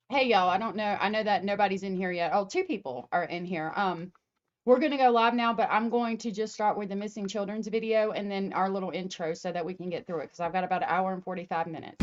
Hey y'all, I don't know. I know that nobody's in here yet. Oh, two people are in here. We're gonna go live now, but I'm going to just start with the missing children's video and then our little intro so that we can get through it because I've got about an hour and 45 minutes.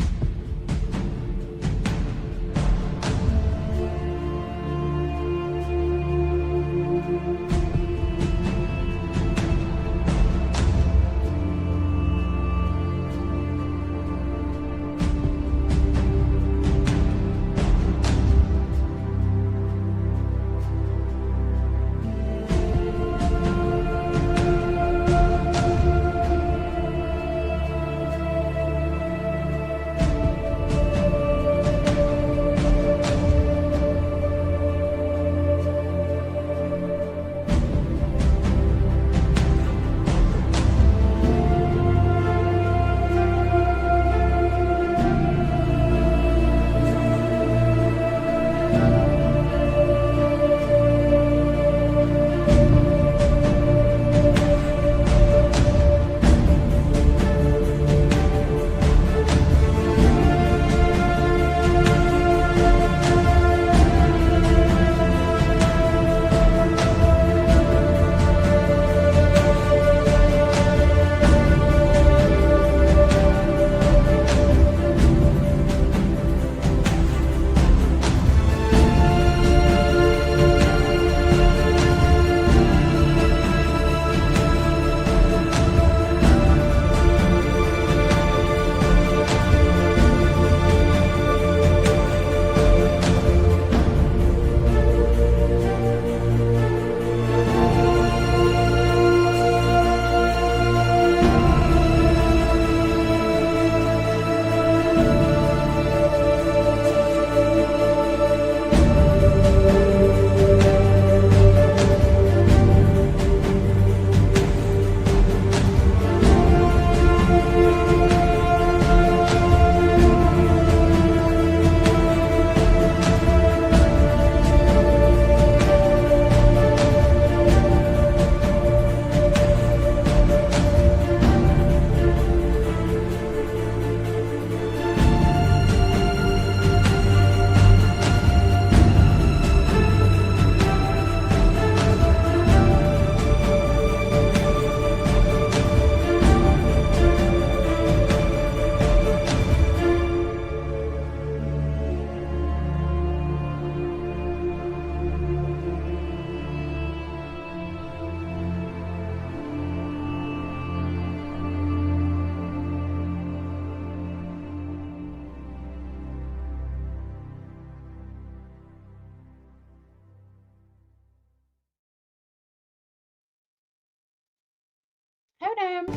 Hold on.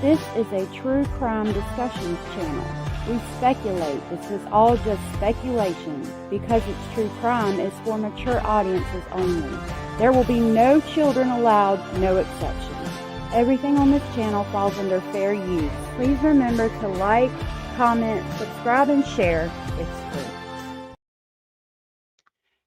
This is a true crime discussions channel. We speculate. This is all just speculation. Because it's true crime, it's for mature audiences only. There will be no children allowed, no exceptions. Everything on this channel falls under fair use. Please remember to like, comment, subscribe, and share. It's free.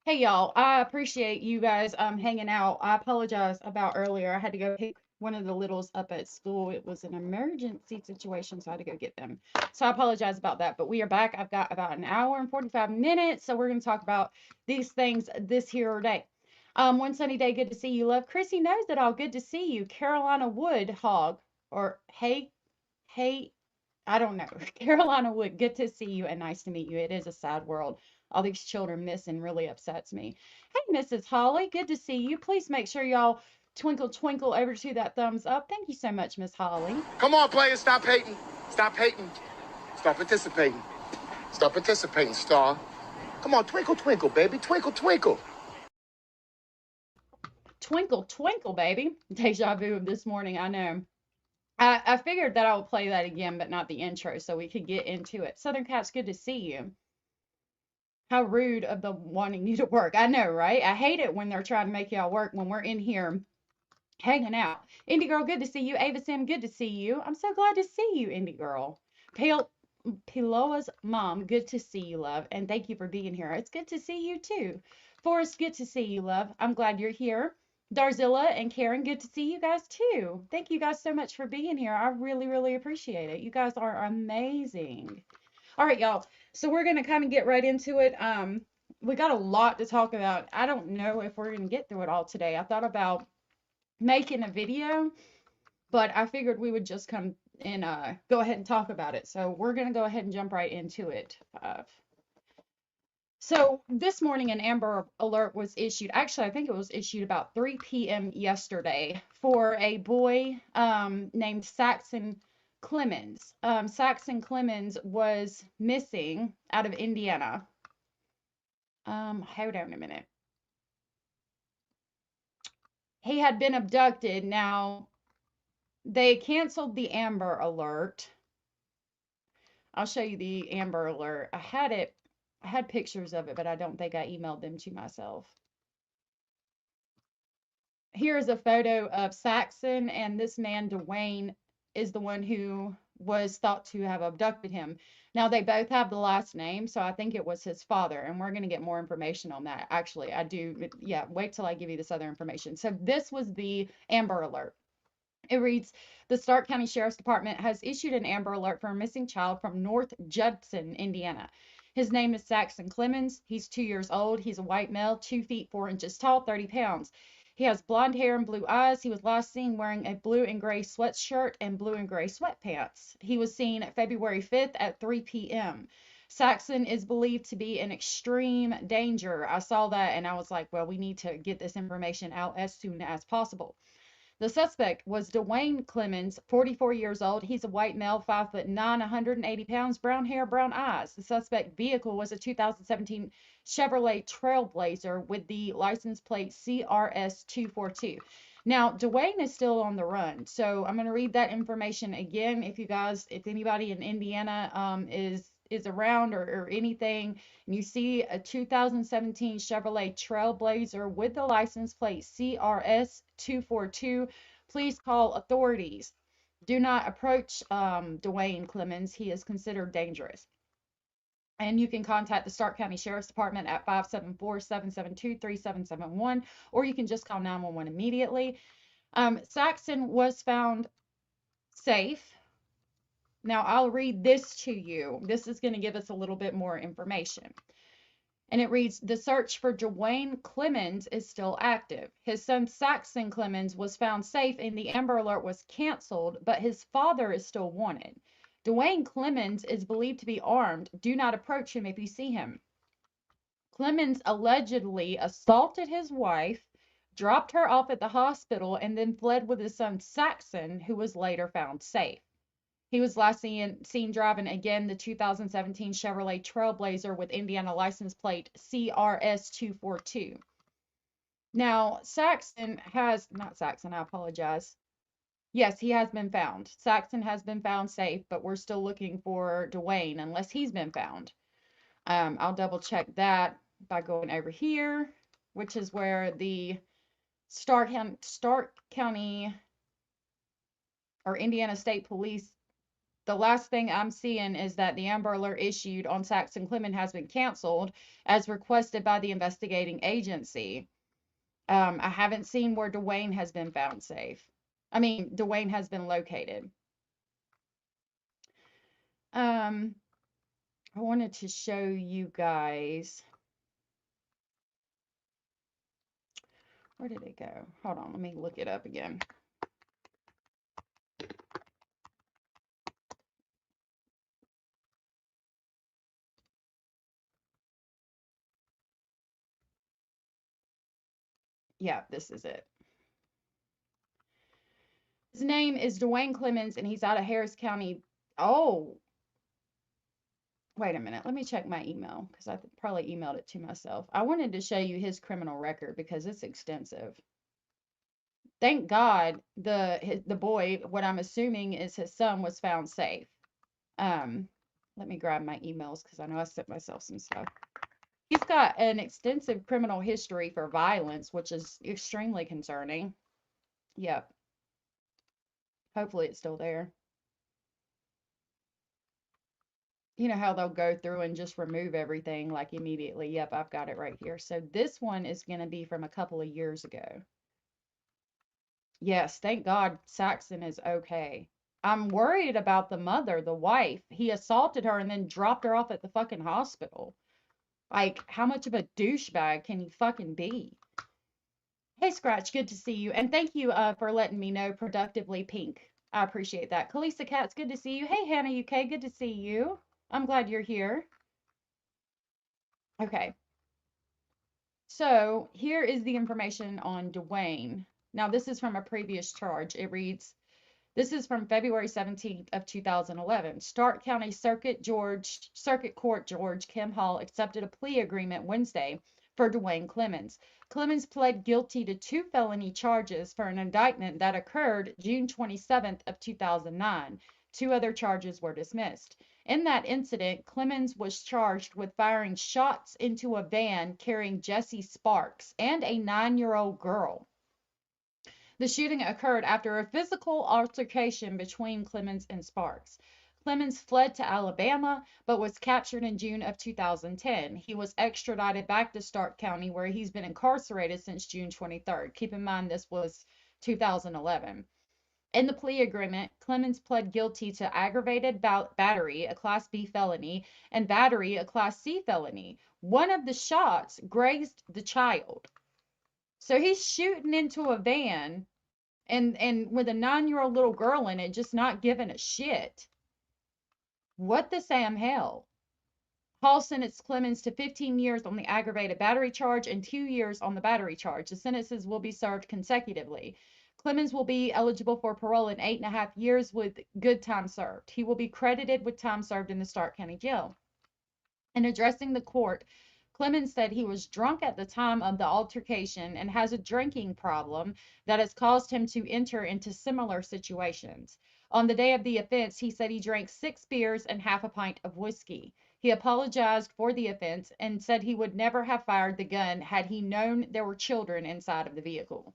Hey y'all, I appreciate you guys hanging out. I apologize about earlier. I had to go pick one of the littles up at school. It was an emergency situation, so I had to go get them. So I apologize about that. But we are back. I've got about an hour and 45 minutes. So we're going to talk about these things this here day. One sunny day, good to see you, love. Chrissy knows it all. Good to see you. Carolina Wood Hog or hey, I don't know. Carolina Wood, good to see you and nice to meet you. It is a sad world. All these children missing really upsets me. Hey, Mrs. Holly, good to see you. Please make sure y'all twinkle, twinkle over to that thumbs up. Thank you so much, Miss Holly. Come on, players, stop hating. Stop hating. Start participating. Start participating, Star. Come on, twinkle, twinkle, baby. Twinkle, twinkle. Twinkle, twinkle, baby. Deja vu of this morning, I know. I figured that I would play that again, but not the intro, so we could get into it. Southern Cat's good to see you. How rude of the wanting you to work. I know, right? I hate it when they're trying to make y'all work when we're in here hanging out. Indie Girl, good to see you. Ava Sim, good to see you. I'm so glad to see you, Indie Girl. Piloa's mom, good to see you, love. And thank you for being here. It's good to see you too. Forrest, good to see you, love. I'm glad you're here. Darzilla and Karen, good to see you guys too. Thank you guys so much for being here. I really, really appreciate it. You guys are amazing. All right, y'all. So we're gonna kind of get right into it. We got a lot to talk about. I don't know if we're gonna get through it all today. I thought about making a video, but I figured we would just come and go ahead and talk about it. So we're gonna go ahead and jump right into it. So this morning, an Amber Alert was issued. Actually, I think it was issued about 3 p.m. yesterday for a boy named Saxon Clemons. Saxon Clemons was missing out of Indiana. Hold on a minute. He had been abducted. Now, they canceled the Amber Alert. I'll show you the Amber Alert. I had pictures of it, but I don't think I emailed them to myself. Here's a photo of Saxon, and this man, Dwayne, is the one who was thought to have abducted him. Now, they both have the last name, so I think it was his father, and we're going to get more information on that. Actually, I do. Yeah, wait till I give you this other information. So this was the Amber Alert. It reads, the Stark County Sheriff's Department has issued an Amber Alert for a missing child from North Judson, Indiana. His name is Saxon Clemons. He's 2 years old. He's a white male, 2 feet 4 inches tall, 30 pounds. He has blonde hair and blue eyes. He was last seen wearing a blue and gray sweatshirt and blue and gray sweatpants. He was seen February 5th at 3 p.m. Saxon is believed to be in extreme danger. I saw that and I was like, well, we need to get this information out as soon as possible. The suspect was Dwayne Clemons, 44 years old. He's a white male, 5'9", 180 pounds, brown hair, brown eyes. The suspect vehicle was a 2017 Chevrolet Trailblazer with the license plate CRS242. Now, Dwayne is still on the run, so I'm going to read that information again. If anybody in Indiana is around or anything, and you see a 2017 Chevrolet Trailblazer with the license plate CRS242, please call authorities. Do not approach Dwayne Clemons. He is considered dangerous. And you can contact the Stark County Sheriff's Department at 574-772-3771, or you can just call 911 immediately. Saxon was found safe. Now, I'll read this to you. This is going to give us a little bit more information. And it reads, the search for Dwayne Clemons is still active. His son Saxon Clemons was found safe and the Amber Alert was canceled, but his father is still wanted. Dwayne Clemons is believed to be armed. Do not approach him if you see him. Clemons allegedly assaulted his wife, dropped her off at the hospital, and then fled with his son Saxon, who was later found safe. He was last seen driving again the 2017 Chevrolet Trailblazer with Indiana license plate CRS242. Now, I apologize. Yes, he has been found. Saxon has been found safe, but we're still looking for Dwayne unless he's been found. I'll double check that by going over here, which is where the Stark County or Indiana State Police. The last thing I'm seeing is that the Amber Alert issued on Saxon Clemons has been canceled as requested by the investigating agency. I haven't seen where Dwayne has been found safe. Dwayne has been located. I wanted to show you guys. Where did it go? Hold on, let me look it up again. Yeah, this is it. His name is Dwayne Clemons, and he's out of Harris County. Oh, wait a minute. Let me check my email because I probably emailed it to myself. I wanted to show you his criminal record because it's extensive. Thank God the boy, what I'm assuming is his son, was found safe. Let me grab my emails because I know I sent myself some stuff. He's got an extensive criminal history for violence, which is extremely concerning. Yep. Hopefully it's still there. You know how they'll go through and just remove everything like immediately. Yep, I've got it right here. So this one is going to be from a couple of years ago. Yes, thank God Saxon is okay. I'm worried about the mother, the wife. He assaulted her and then dropped her off at the fucking hospital. Like, how much of a douchebag can he fucking be? Hey, Scratch, good to see you. And thank you for letting me know Productively Pink. I appreciate that. Kalisa Katz, good to see you. Hey, Hannah UK, good to see you. I'm glad you're here. Okay. So here is the information on Dwayne. Now, this is from a previous charge. It reads, this is from February 17th of 2011. Stark County Circuit Court George Kim Hall accepted a plea agreement Wednesday for Dwayne Clemons. Clemons pled guilty to 2 felony charges for an indictment that occurred June 27th of 2009. 2 other charges were dismissed. In that incident, Clemons was charged with firing shots into a van carrying Jesse Sparks and a 9-year-old girl. The shooting occurred after a physical altercation between Clemons and Sparks. Clemons fled to Alabama, but was captured in June of 2010. He was extradited back to Stark County, where he's been incarcerated since June 23rd. Keep in mind, this was 2011. In the plea agreement, Clemons pled guilty to aggravated battery, a Class B felony, and battery, a Class C felony. One of the shots grazed the child. So he's shooting into a van and with a 9-year-old little girl in it, just not giving a shit. What the Sam hell? Hall sentenced Clemons to 15 years on the aggravated battery charge and 2 years on the battery charge. The sentences will be served consecutively. Clemons will be eligible for parole in 8.5 years with good time served. He will be credited with time served in the Stark County Jail. In addressing the court, Clemons said he was drunk at the time of the altercation and has a drinking problem that has caused him to enter into similar situations. On the day of the offense, he said he drank 6 beers and half a pint of whiskey. He apologized for the offense and said he would never have fired the gun had he known there were children inside of the vehicle.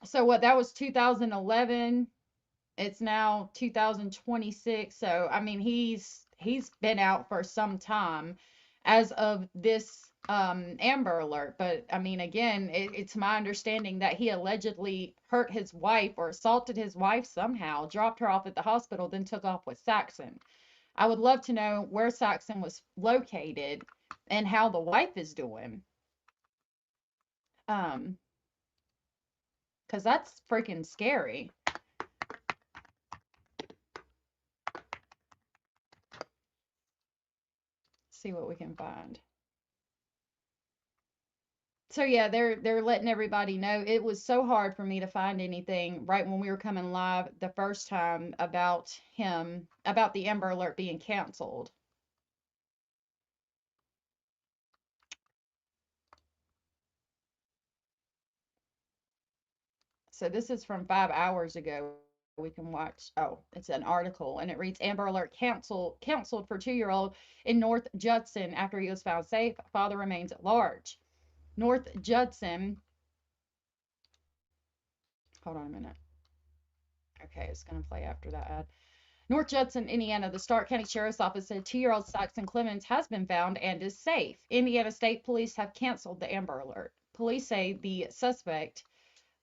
So what, that was 2011. It's now 2026. So, I mean, he's been out for some time as of this Amber Alert. But I mean, again, it's my understanding that he allegedly hurt his wife or assaulted his wife somehow, dropped her off at the hospital, then took off with Saxon. I would love to know where Saxon was located and how the wife is doing. Because that's freaking scary. See what we can find. So yeah, they're letting everybody know. It was so hard for me to find anything right when we were coming live the first time about him, about the Amber Alert being canceled. So this is from 5 hours ago. We can watch. Oh, it's an article, and it reads, Amber Alert canceled for 2-year-old in North Judson after he was found safe. Father remains at large. North Judson. Hold on a minute. Okay, it's going to play after that ad. North Judson, Indiana, the Stark County Sheriff's Office said 2-year-old Saxon Clemons has been found and is safe. Indiana State Police have canceled the Amber Alert. Police say the suspect,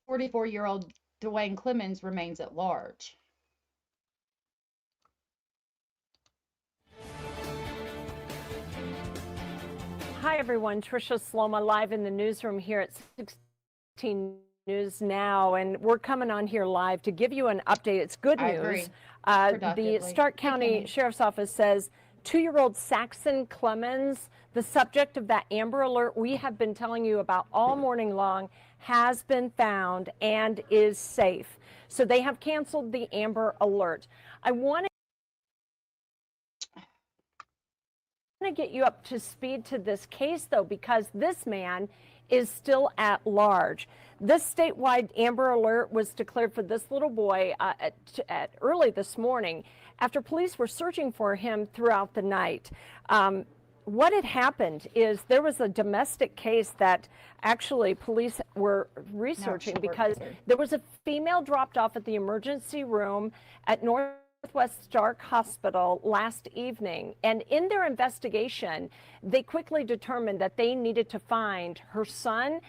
44-year-old Dwayne Clemons, remains at large. Hi, everyone. Tricia Sloma live in the newsroom here at 16 News Now, and we're coming on here live to give you an update. It's good news. The Stark County Sheriff's Office says 2-year-old Saxon Clemons, the subject of that Amber Alert we have been telling you about all morning long, has been found and is safe. So they have canceled the Amber Alert. I want to get you up to speed to this case, though, because this man is still at large. This statewide Amber Alert was declared for this little boy at early this morning after police were searching for him throughout the night. What had happened is there was a domestic case that actually police were researching because there was a female dropped off at the emergency room at Northwest Stark Hospital last evening. And in their investigation, they quickly determined that they needed to find her son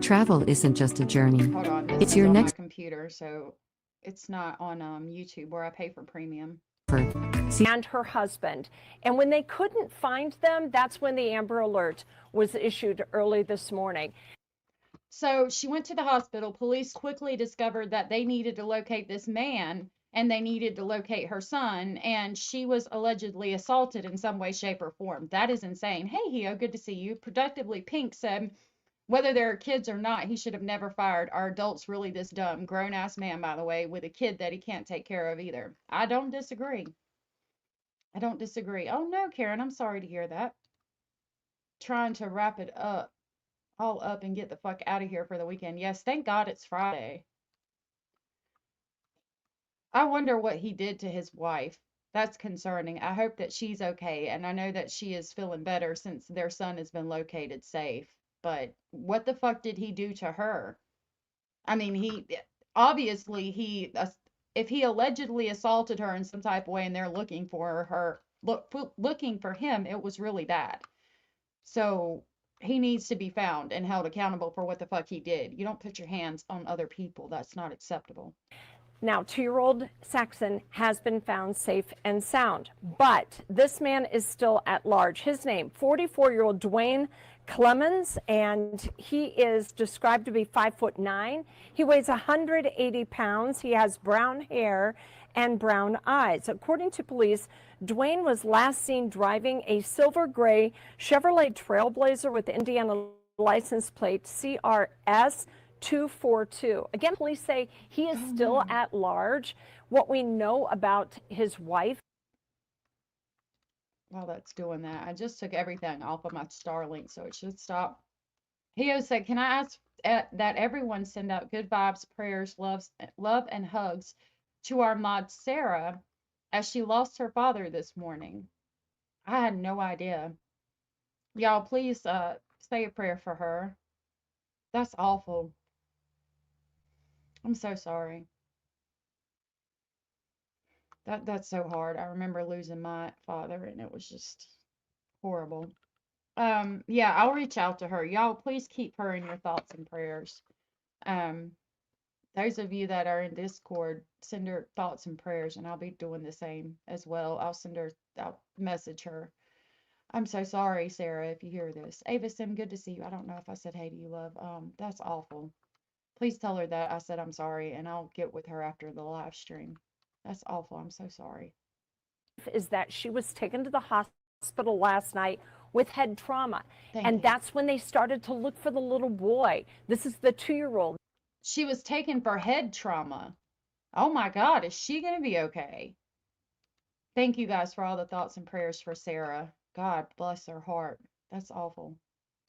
Travel isn't just a journey. Hold on, this It's is your on my next computer, so it's not on YouTube where I pay for premium. effort. and her husband. And when they couldn't find them, that's when the Amber Alert was issued early this morning. So she went to the hospital. Police quickly discovered that they needed to locate this man and they needed to locate her son. And she was allegedly assaulted in some way, shape, or form. That is insane. Hey, Hio, good to see you. Productively Pink said, whether they're kids or not, he should have never fired. Are adults really this dumb? Grown ass man, by the way, with a kid that he can't take care of either. I don't disagree. I don't disagree. Oh no, Karen, I'm sorry to hear that. Trying to wrap it up, all up and get the fuck out of here for the weekend. Yes, thank God it's Friday. I wonder what he did to his wife. That's concerning. I hope that she's okay, and I know that she is feeling better since their son has been located safe. But what the fuck did he do to her? I mean, he obviously if he allegedly assaulted her in some type of way and they're looking for her, looking for him, it was really bad. So he needs to be found and held accountable for what the fuck he did. You don't put your hands on other people. That's not acceptable. Now, 2-year-old Saxon has been found safe and sound, but this man is still at large. His name, 44-year-old Dwayne Clemons, and he is described to be 5'9". He weighs 180 pounds. He has brown hair and brown eyes. According to police, Dwayne was last seen driving a silver gray Chevrolet Trailblazer with Indiana license plate CRS 242. Again, police say he is still at large. What we know about his wife. While that's doing that, I just took everything off of my Starlink, so it should stop. Hio said, can I ask that everyone send out good vibes, prayers, love, and hugs to our mod Sarah as she lost her father this morning? I had no idea. Y'all, please say a prayer for her. That's awful. I'm so sorry. That's so hard. I remember losing my father and it was just horrible. Yeah, I'll reach out to her. Y'all please keep her in your thoughts and prayers. Those of you that are in Discord, send her thoughts and prayers and I'll be doing the same as well. I'll message her. I'm so sorry, Sarah, if you hear this. Ava Sim, good to see you. I don't know if I said hey to you, love. That's awful. Please tell her that I said I'm sorry, and I'll get with her after the live stream. That's awful. I'm so sorry. Is that she was taken to the hospital last night with head trauma. Thank you. That's when they started to look for the little boy. This is the 2-year-old. She was taken for head trauma. Oh my God, is she going to be okay? Thank you guys for all the thoughts and prayers for Sarah. God bless her heart. That's awful.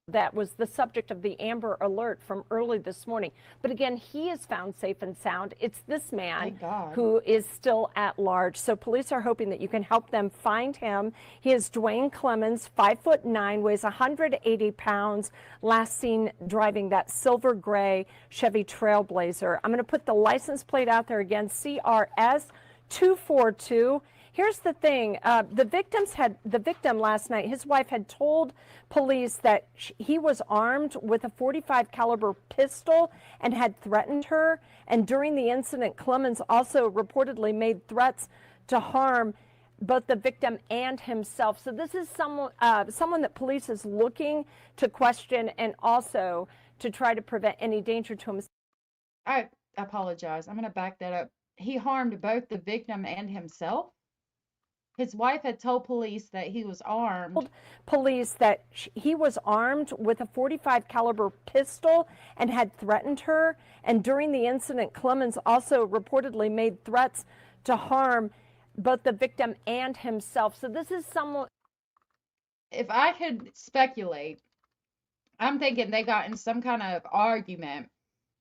That was the subject of the Amber Alert from early this morning. But again, he is found safe and sound. It's this man who is still at large. So police are hoping that you can help them find him. He is Dwayne Clemons, 5'9", weighs 180 pounds, last seen driving that silver gray Chevy Trailblazer. I'm going to put the license plate out there again, CRS 242. Here's the thing, the victim last night, his wife had told police that he was armed with a .45 caliber pistol and had threatened her. And during the incident, Clemons also reportedly made threats to harm both the victim and himself. So this is someone that police is looking to question and also to try to prevent any danger to himself. I apologize. I'm going to back that up. He harmed both the victim and himself? His wife had told police that he was armed. Police that he was armed with a .45 caliber pistol and had threatened her. And during the incident, Clemons also reportedly made threats to harm both the victim and himself. So this is someone. If I could speculate, I'm thinking they got in some kind of argument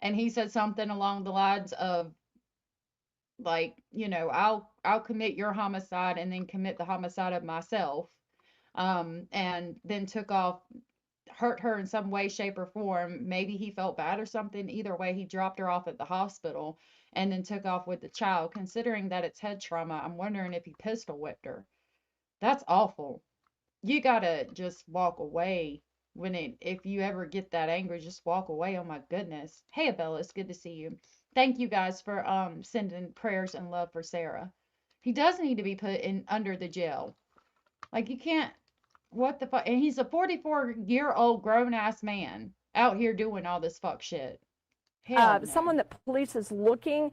and he said something along the lines of, like, you know, I'll commit your homicide and then commit the homicide of myself, and then took off, hurt her in some way, shape, or form. Maybe he felt bad or something. Either way, he dropped her off at the hospital and then took off with the child. Considering that it's head trauma, I'm wondering if he pistol whipped her. That's awful. You gotta just walk away if you ever get that angry, just walk away. Oh my goodness. Hey Abella, it's good to see you. Thank you guys for sending prayers and love for Sarah. He does need to be put in under the jail. Like you can't, what the fuck? And he's a 44-year-old grown ass man out here doing all this fuck shit. Hell no. Someone that police is looking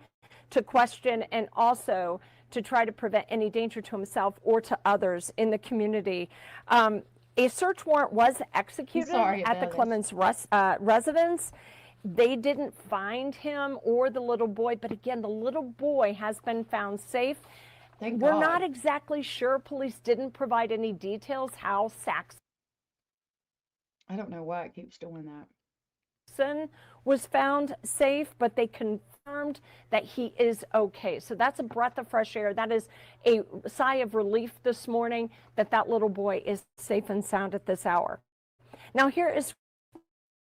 to question and also to try to prevent any danger to himself or to others in the community. A search warrant was executed at the Clemons residence. They didn't find him or the little boy, but again, the little boy has been found safe. We're not exactly sure. Police didn't provide any details how Saxon. I don't know why it keeps doing that. Was found safe, but they confirmed that he is okay. So that's a breath of fresh air. That is a sigh of relief this morning that that little boy is safe and sound at this hour. Now here is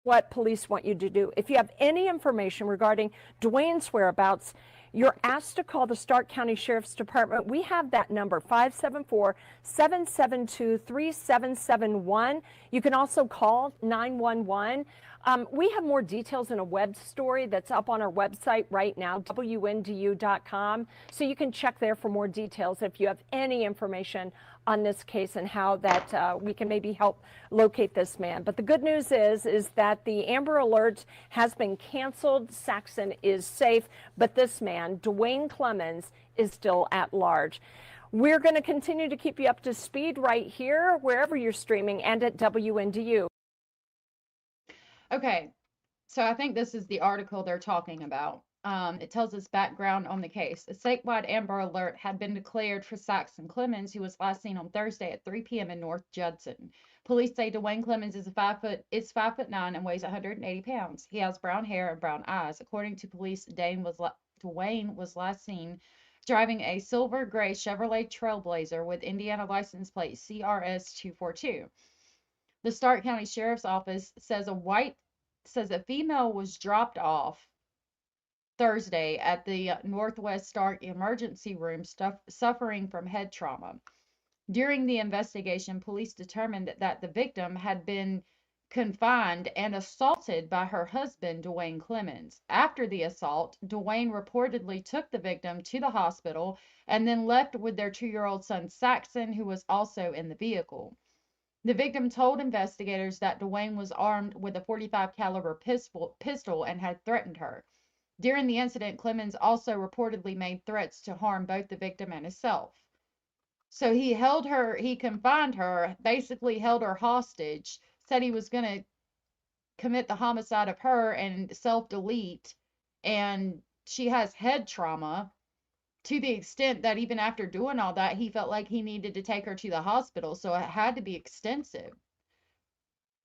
what police want you to do. If you have any information regarding Dwayne's whereabouts, you're asked to call the Stark County Sheriff's Department. We have that number, 574-772-3771. You can also call 911. We have more details in a web story that's up on our website right now, WNDU.com. So you can check there for more details if you have any information on this case and how that we can maybe help locate this man. But the good news is that the Amber Alert has been canceled. Saxon is safe, but this man, Dwayne Clemons, is still at large. We're going to continue to keep you up to speed right here, wherever you're streaming, and at WNDU. Okay, so I think this is the article they're talking about. It tells us background on the case. A statewide Amber Alert had been declared for Saxon Clemons, who was last seen on Thursday at 3 p.m. in North Judson. Police say Dwayne Clemons is 5'9" and weighs 180 pounds. He has brown hair and brown eyes. According to police, Dwayne was last seen driving a silver gray Chevrolet Trailblazer with Indiana license plate CRS 242. The Stark County Sheriff's Office says a female was dropped off Thursday at the Northwest Stark Emergency Room suffering from head trauma. During the investigation, police determined that the victim had been confined and assaulted by her husband, Dwayne Clemons. After the assault, Dwayne reportedly took the victim to the hospital and then left with their 2-year-old son, Saxon, who was also in the vehicle. The victim told investigators that Dwayne was armed with a .45 caliber pistol and had threatened her. During the incident, Clemons also reportedly made threats to harm both the victim and himself. So he confined her, basically held her hostage, said he was going to commit the homicide of her and self-delete, and she has head trauma, to the extent that even after doing all that, he felt like he needed to take her to the hospital, so it had to be extensive.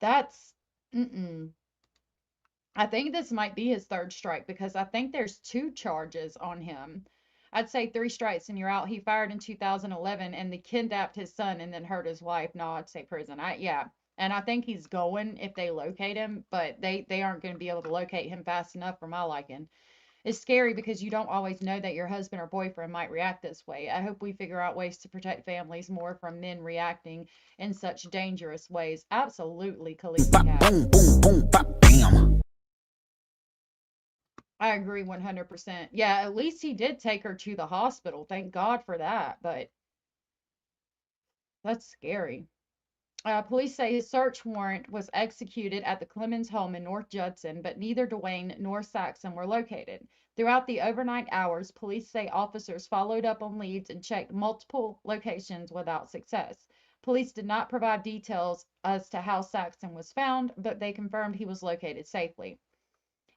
That's, I think this might be his third strike, because I think there's 2 charges on him. I'd say 3 strikes and you're out. He fired in 2011 and they kidnapped his son and then hurt his wife. No, I'd say prison. Yeah. And I think he's going if they locate him, but they aren't going to be able to locate him fast enough for my liking. It's scary because you don't always know that your husband or boyfriend might react this way. I hope we figure out ways to protect families more from men reacting in such dangerous ways. Absolutely, Khaleesi Cat. Boom, boom, boom, bop, bam. I agree 100%. Yeah, at least he did take her to the hospital. Thank God for that, but that's scary. Police say his search warrant was executed at the Clemons home in North Judson, but neither Dwayne nor Saxon were located. Throughout the overnight hours, police say officers followed up on leads and checked multiple locations without success. Police did not provide details as to how Saxon was found, but they confirmed he was located safely.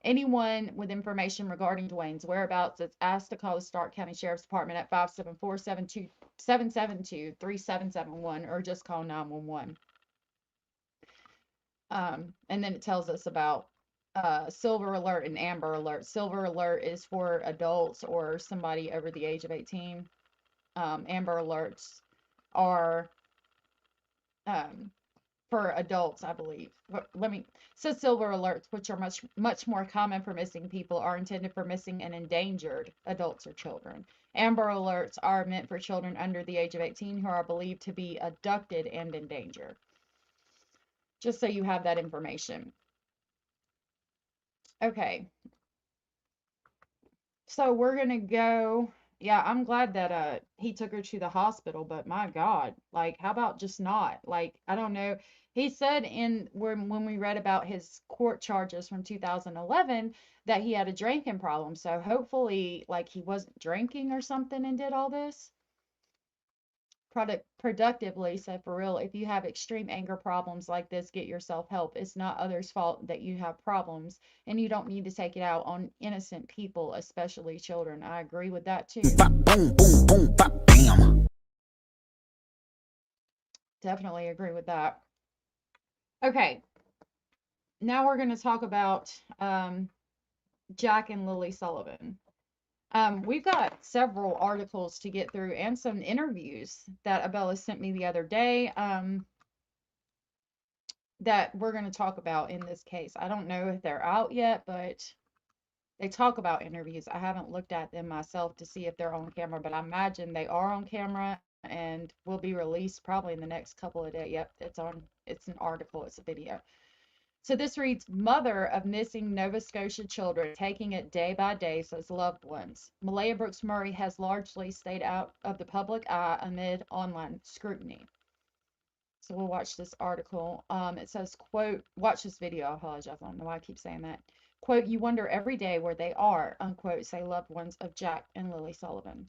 Anyone with information regarding Dwayne's whereabouts is asked to call the Stark County Sheriff's Department at 574-772-3771 or just call 911. And then it tells us about Silver Alert and Amber Alert. Silver Alert is for adults or somebody over the age of 18. Amber Alerts are for adults, I believe. So Silver Alerts, which are much more common for missing people, are intended for missing and endangered adults or children. Amber Alerts are meant for children under the age of 18 who are believed to be abducted and in danger. Just so you have that information. Okay. So we're gonna go. Yeah, I'm glad that he took her to the hospital, but my God, like how about just not? Like, I don't know. He said in when we read about his court charges from 2011 that he had a drinking problem. So hopefully like he wasn't drinking or something and did all this productively. So for real, if you have extreme anger problems like this, get yourself help. It's not others' fault that you have problems, and you don't need to take it out on innocent people, especially children. I agree with that too. Boom, boom, boom, bam. Definitely agree with that. Okay, now we're going to talk about Jack and Lilly Sullivan. We've got several articles to get through and some interviews that Abella sent me the other day that we're going to talk about in this case. I don't know if they're out yet, but they talk about interviews. I haven't looked at them myself to see if they're on camera, but I imagine they are on camera and will be released probably in the next couple of days. Yep, it's an article, it's a video. So this reads, mother of missing Nova Scotia children taking it day by day, says loved ones. Malehya Brooks-Murray has largely stayed out of the public eye amid online scrutiny. So we'll watch this article. It says, quote, watch this video. I apologize. I don't know why I keep saying that. Quote, you wonder every day where they are, unquote, say loved ones of Jack and Lilly Sullivan.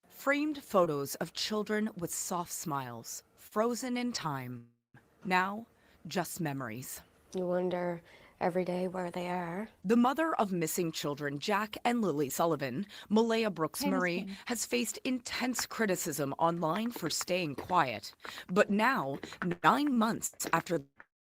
Framed photos of children with soft smiles, frozen in time. Now, just memories. You wonder every day where they are. The mother of missing children, Jack and Lilly Sullivan, Malehya Brooks-Murray, has faced intense criticism online for staying quiet. But now, 9 months after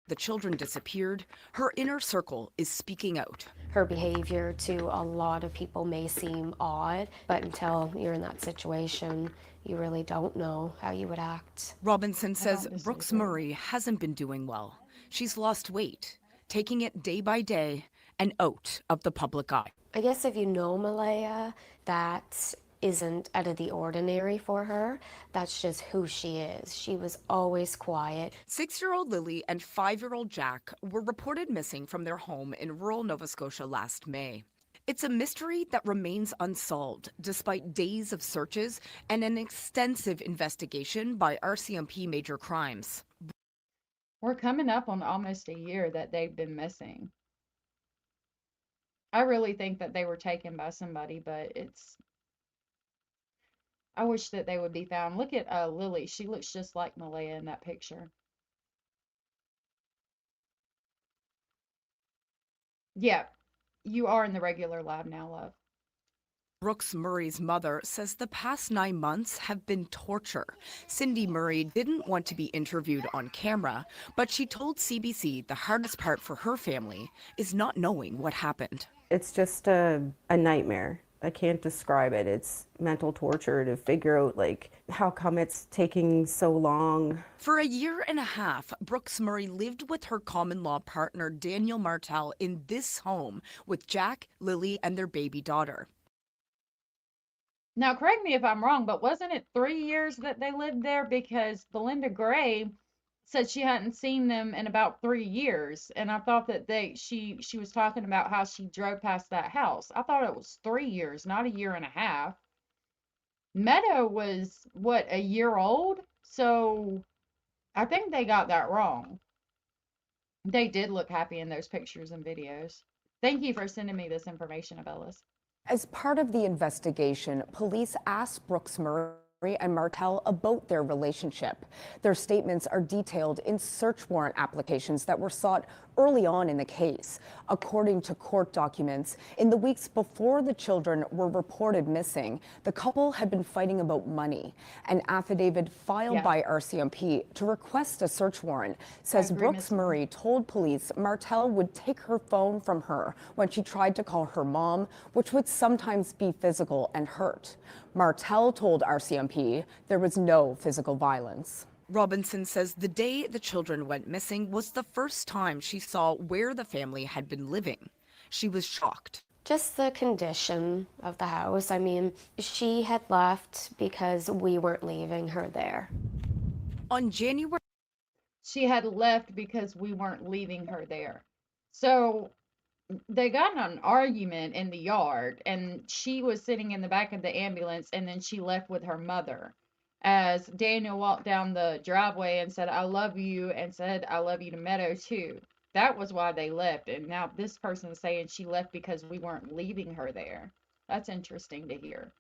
the children disappeared, her inner circle is speaking out. Her behavior to a lot of people may seem odd, but until you're in that situation, you really don't know how you would act. Robinson says Brooks-Murray hasn't been doing well. She's lost weight, taking it day by day and out of the public eye. I guess if you know Malehya, that isn't out of the ordinary for her. That's just who she is. She was always quiet. 6-year-old Lily and 5-year-old Jack were reported missing from their home in rural Nova Scotia last May. It's a mystery that remains unsolved despite days of searches and an extensive investigation by RCMP Major Crimes. We're coming up on almost a year that they've been missing. I really think that they were taken by somebody, but I wish that they would be found. Look at Lily. She looks just like Malehya in that picture. Yeah, you are in the regular lab now, love. Brooks-Murray's mother says the past 9 months have been torture. Cindy Murray didn't want to be interviewed on camera, but she told CBC the hardest part for her family is not knowing what happened. It's just a nightmare. I can't describe it. It's mental torture to figure out, like, how come it's taking so long. For a year and a half, Brooks-Murray lived with her common-law partner, Danile Martell, in this home with Jack, Lily, and their baby daughter. Now, correct me if I'm wrong, but wasn't it 3 years that they lived there? Because Belinda Gray said she hadn't seen them in about 3 years, and I thought that she was talking about how she drove past that house. I thought it was 3 years, not a year and a half. Meadow was what, a year old? So I think they got that wrong. They did look happy in those pictures and videos. Thank you for sending me this information, Abellis. As part of the investigation, police asked Brooks-Murray and Martell about their relationship. Their statements are detailed in search warrant applications that were sought early on in the case. According to court documents, in the weeks before the children were reported missing, the couple had been fighting about money. An affidavit filed by RCMP to request a search warrant says Brooks-Murray told police Martell would take her phone from her when she tried to call her mom, which would sometimes be physical and hurt. Martell told RCMP there was no physical violence. Robinson says the day the children went missing was the first time she saw where the family had been living. She was shocked. Just the condition of the house. I mean, she had left because we weren't leaving her there. On January she had left because we weren't leaving her there. So they got in an argument in the yard, and she was sitting in the back of the ambulance, and then she left with her mother. As Daniel walked down the driveway and said, "I love you," and said, "I love you" to Meadow too. That was why they left. And now this person is saying she left because we weren't leaving her there. That's interesting to hear.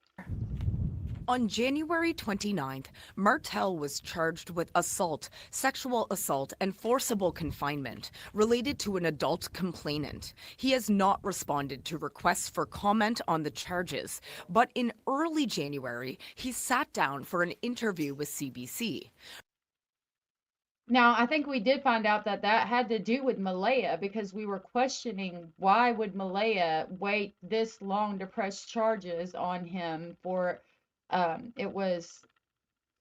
On January 29th, Martell was charged with assault, sexual assault, and forcible confinement related to an adult complainant. He has not responded to requests for comment on the charges, but in early January, he sat down for an interview with CBC. Now, I think we did find out that that had to do with Malehya, because we were questioning why would Malehya wait this long to press charges on him for, it was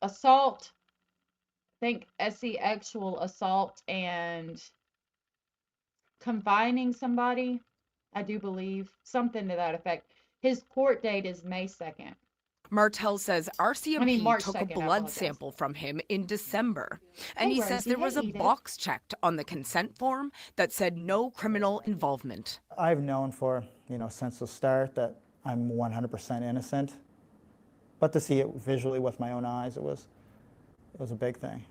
assault, I think actual assault and confining somebody, I do believe, something to that effect. His court date is May 2nd. Martell says RCMP March took 2nd, a blood sample from him in December, and he says there was a box checked on the consent form that said no criminal involvement. I've known for, since the start that I'm 100% innocent, but to see it visually with my own eyes, it was a big thing.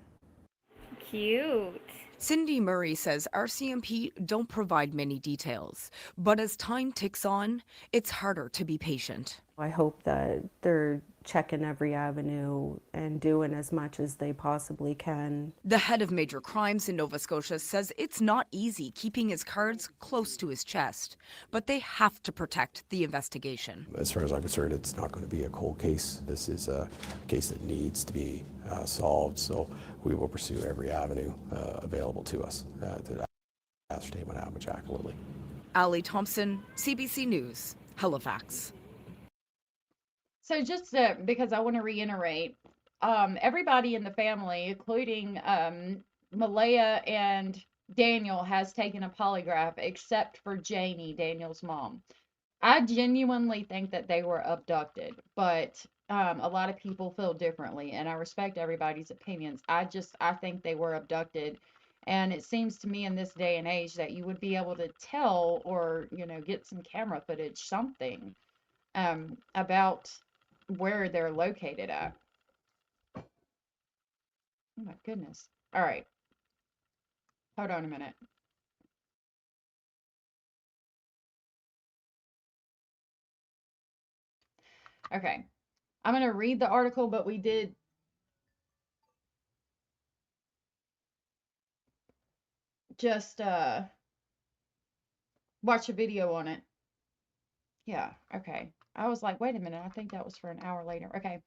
Cute. Cindy Murray says RCMP don't provide many details, but as time ticks on, it's harder to be patient. I hope that they're checking every avenue and doing as much as they possibly can. The head of major crimes in Nova Scotia says it's not easy keeping his cards close to his chest, but they have to protect the investigation. As far as I'm concerned, it's not going to be a cold case. This is a case that needs to be solved, so we will pursue every avenue available to us to ascertain what happened with Jack and Lilly. Ali Thompson, CBC News, Halifax. So just because I want to reiterate, everybody in the family, including Malehya and Daniel, has taken a polygraph except for Janie, Daniel's mom. I genuinely think that they were abducted, but a lot of people feel differently, and I respect everybody's opinions. I think they were abducted, and it seems to me in this day and age that you would be able to tell, or get some camera footage, something about where they're located at. Oh my goodness. All right. Hold on a minute. Okay. I'm going to read the article, but we did just watch a video on it. Yeah, okay. I was like, wait a minute, I think that was for an hour later. Okay.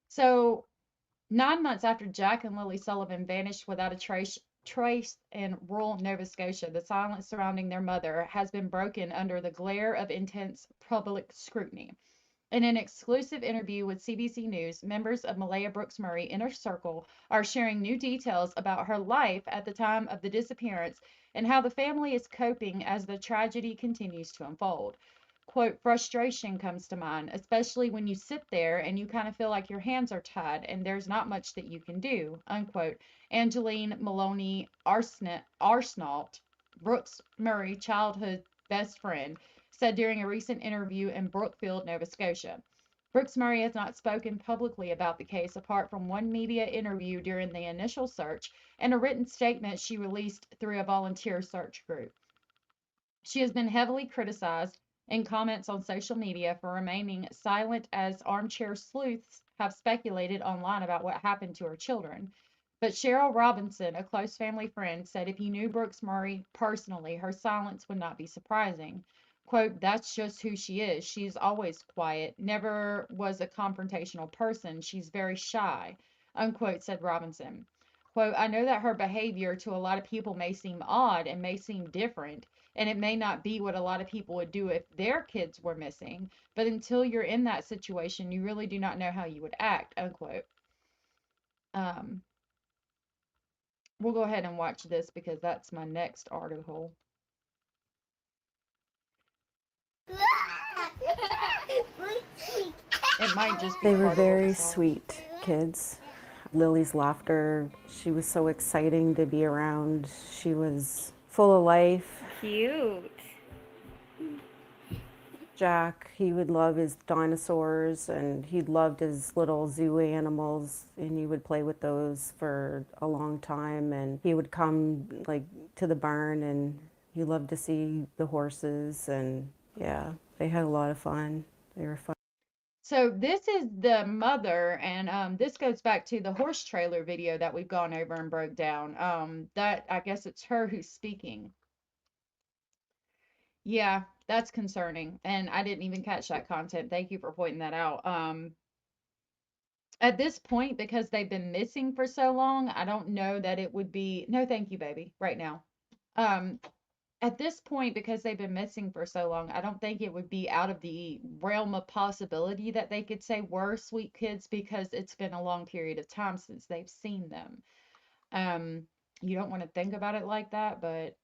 So 9 months after Jack and Lilly Sullivan vanished without a trace in rural Nova Scotia, the silence surrounding their mother has been broken under the glare of intense public scrutiny. In an exclusive interview with CBC News, members of Malehya Brooks-Murray Inner Circle are sharing new details about her life at the time of the disappearance and how the family is coping as the tragedy continues to unfold. Quote, frustration comes to mind, especially when you sit there and you kind of feel like your hands are tied and there's not much that you can do, unquote. Angeline Maloney Arsenault, Brooks-Murray childhood best friend, said during a recent interview in Brookfield, Nova Scotia. Brooks-Murray has not spoken publicly about the case apart from one media interview during the initial search and a written statement she released through a volunteer search group. She has been heavily criticized in comments on social media for remaining silent as armchair sleuths have speculated online about what happened to her children. But Cheryl Robinson, a close family friend, said if you knew Brooks-Murray personally, her silence would not be surprising. Quote, that's just who she is. She's always quiet, never was a confrontational person. She's very shy, unquote, said Robinson. Quote, I know that her behavior to a lot of people may seem odd and may seem different, and it may not be what a lot of people would do if their kids were missing, but until you're in that situation, you really do not know how you would act, unquote. We'll go ahead and watch this because that's my next article. It might just be They were part of very the song. sweet kids. Lily's laughter, she was so exciting to be around. She was full of life. Cute. Jack, he would love his dinosaurs and he loved his little zoo animals and he would play with those for a long time, and he would come like to the barn and he loved to see the horses, and yeah, they had a lot of fun. They were fun. So this is the mother, and this goes back to the horse trailer video that we've gone over and broke down. That I guess it's her who's speaking. Yeah, that's concerning, and I didn't even catch that content. Thank you for pointing that out. At this point, because they've been missing for so long, I don't know that it would be, no, thank you, baby, right now. At this point, because they've been missing for so long, I don't think it would be out of the realm of possibility that they could say we're sweet kids, because it's been a long period of time since they've seen them. You don't want to think about it like that, but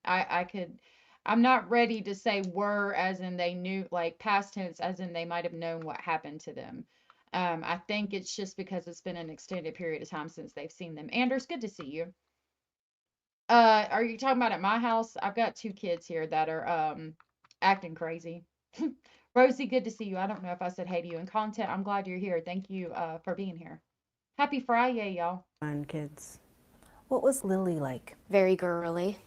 I'm not ready to say were as in they knew, like past tense as in they might have known what happened to them. I think it's just because it's been an extended period of time since they've seen them. Anders, good to see you. Are you talking about at my house? I've got 2 kids here that are acting crazy. Rosie, good to see you. I don't know if I said hey to you in content. I'm glad you're here. Thank you for being here. Happy Friday, y'all. Fun kids. What was Lily like? Very girly.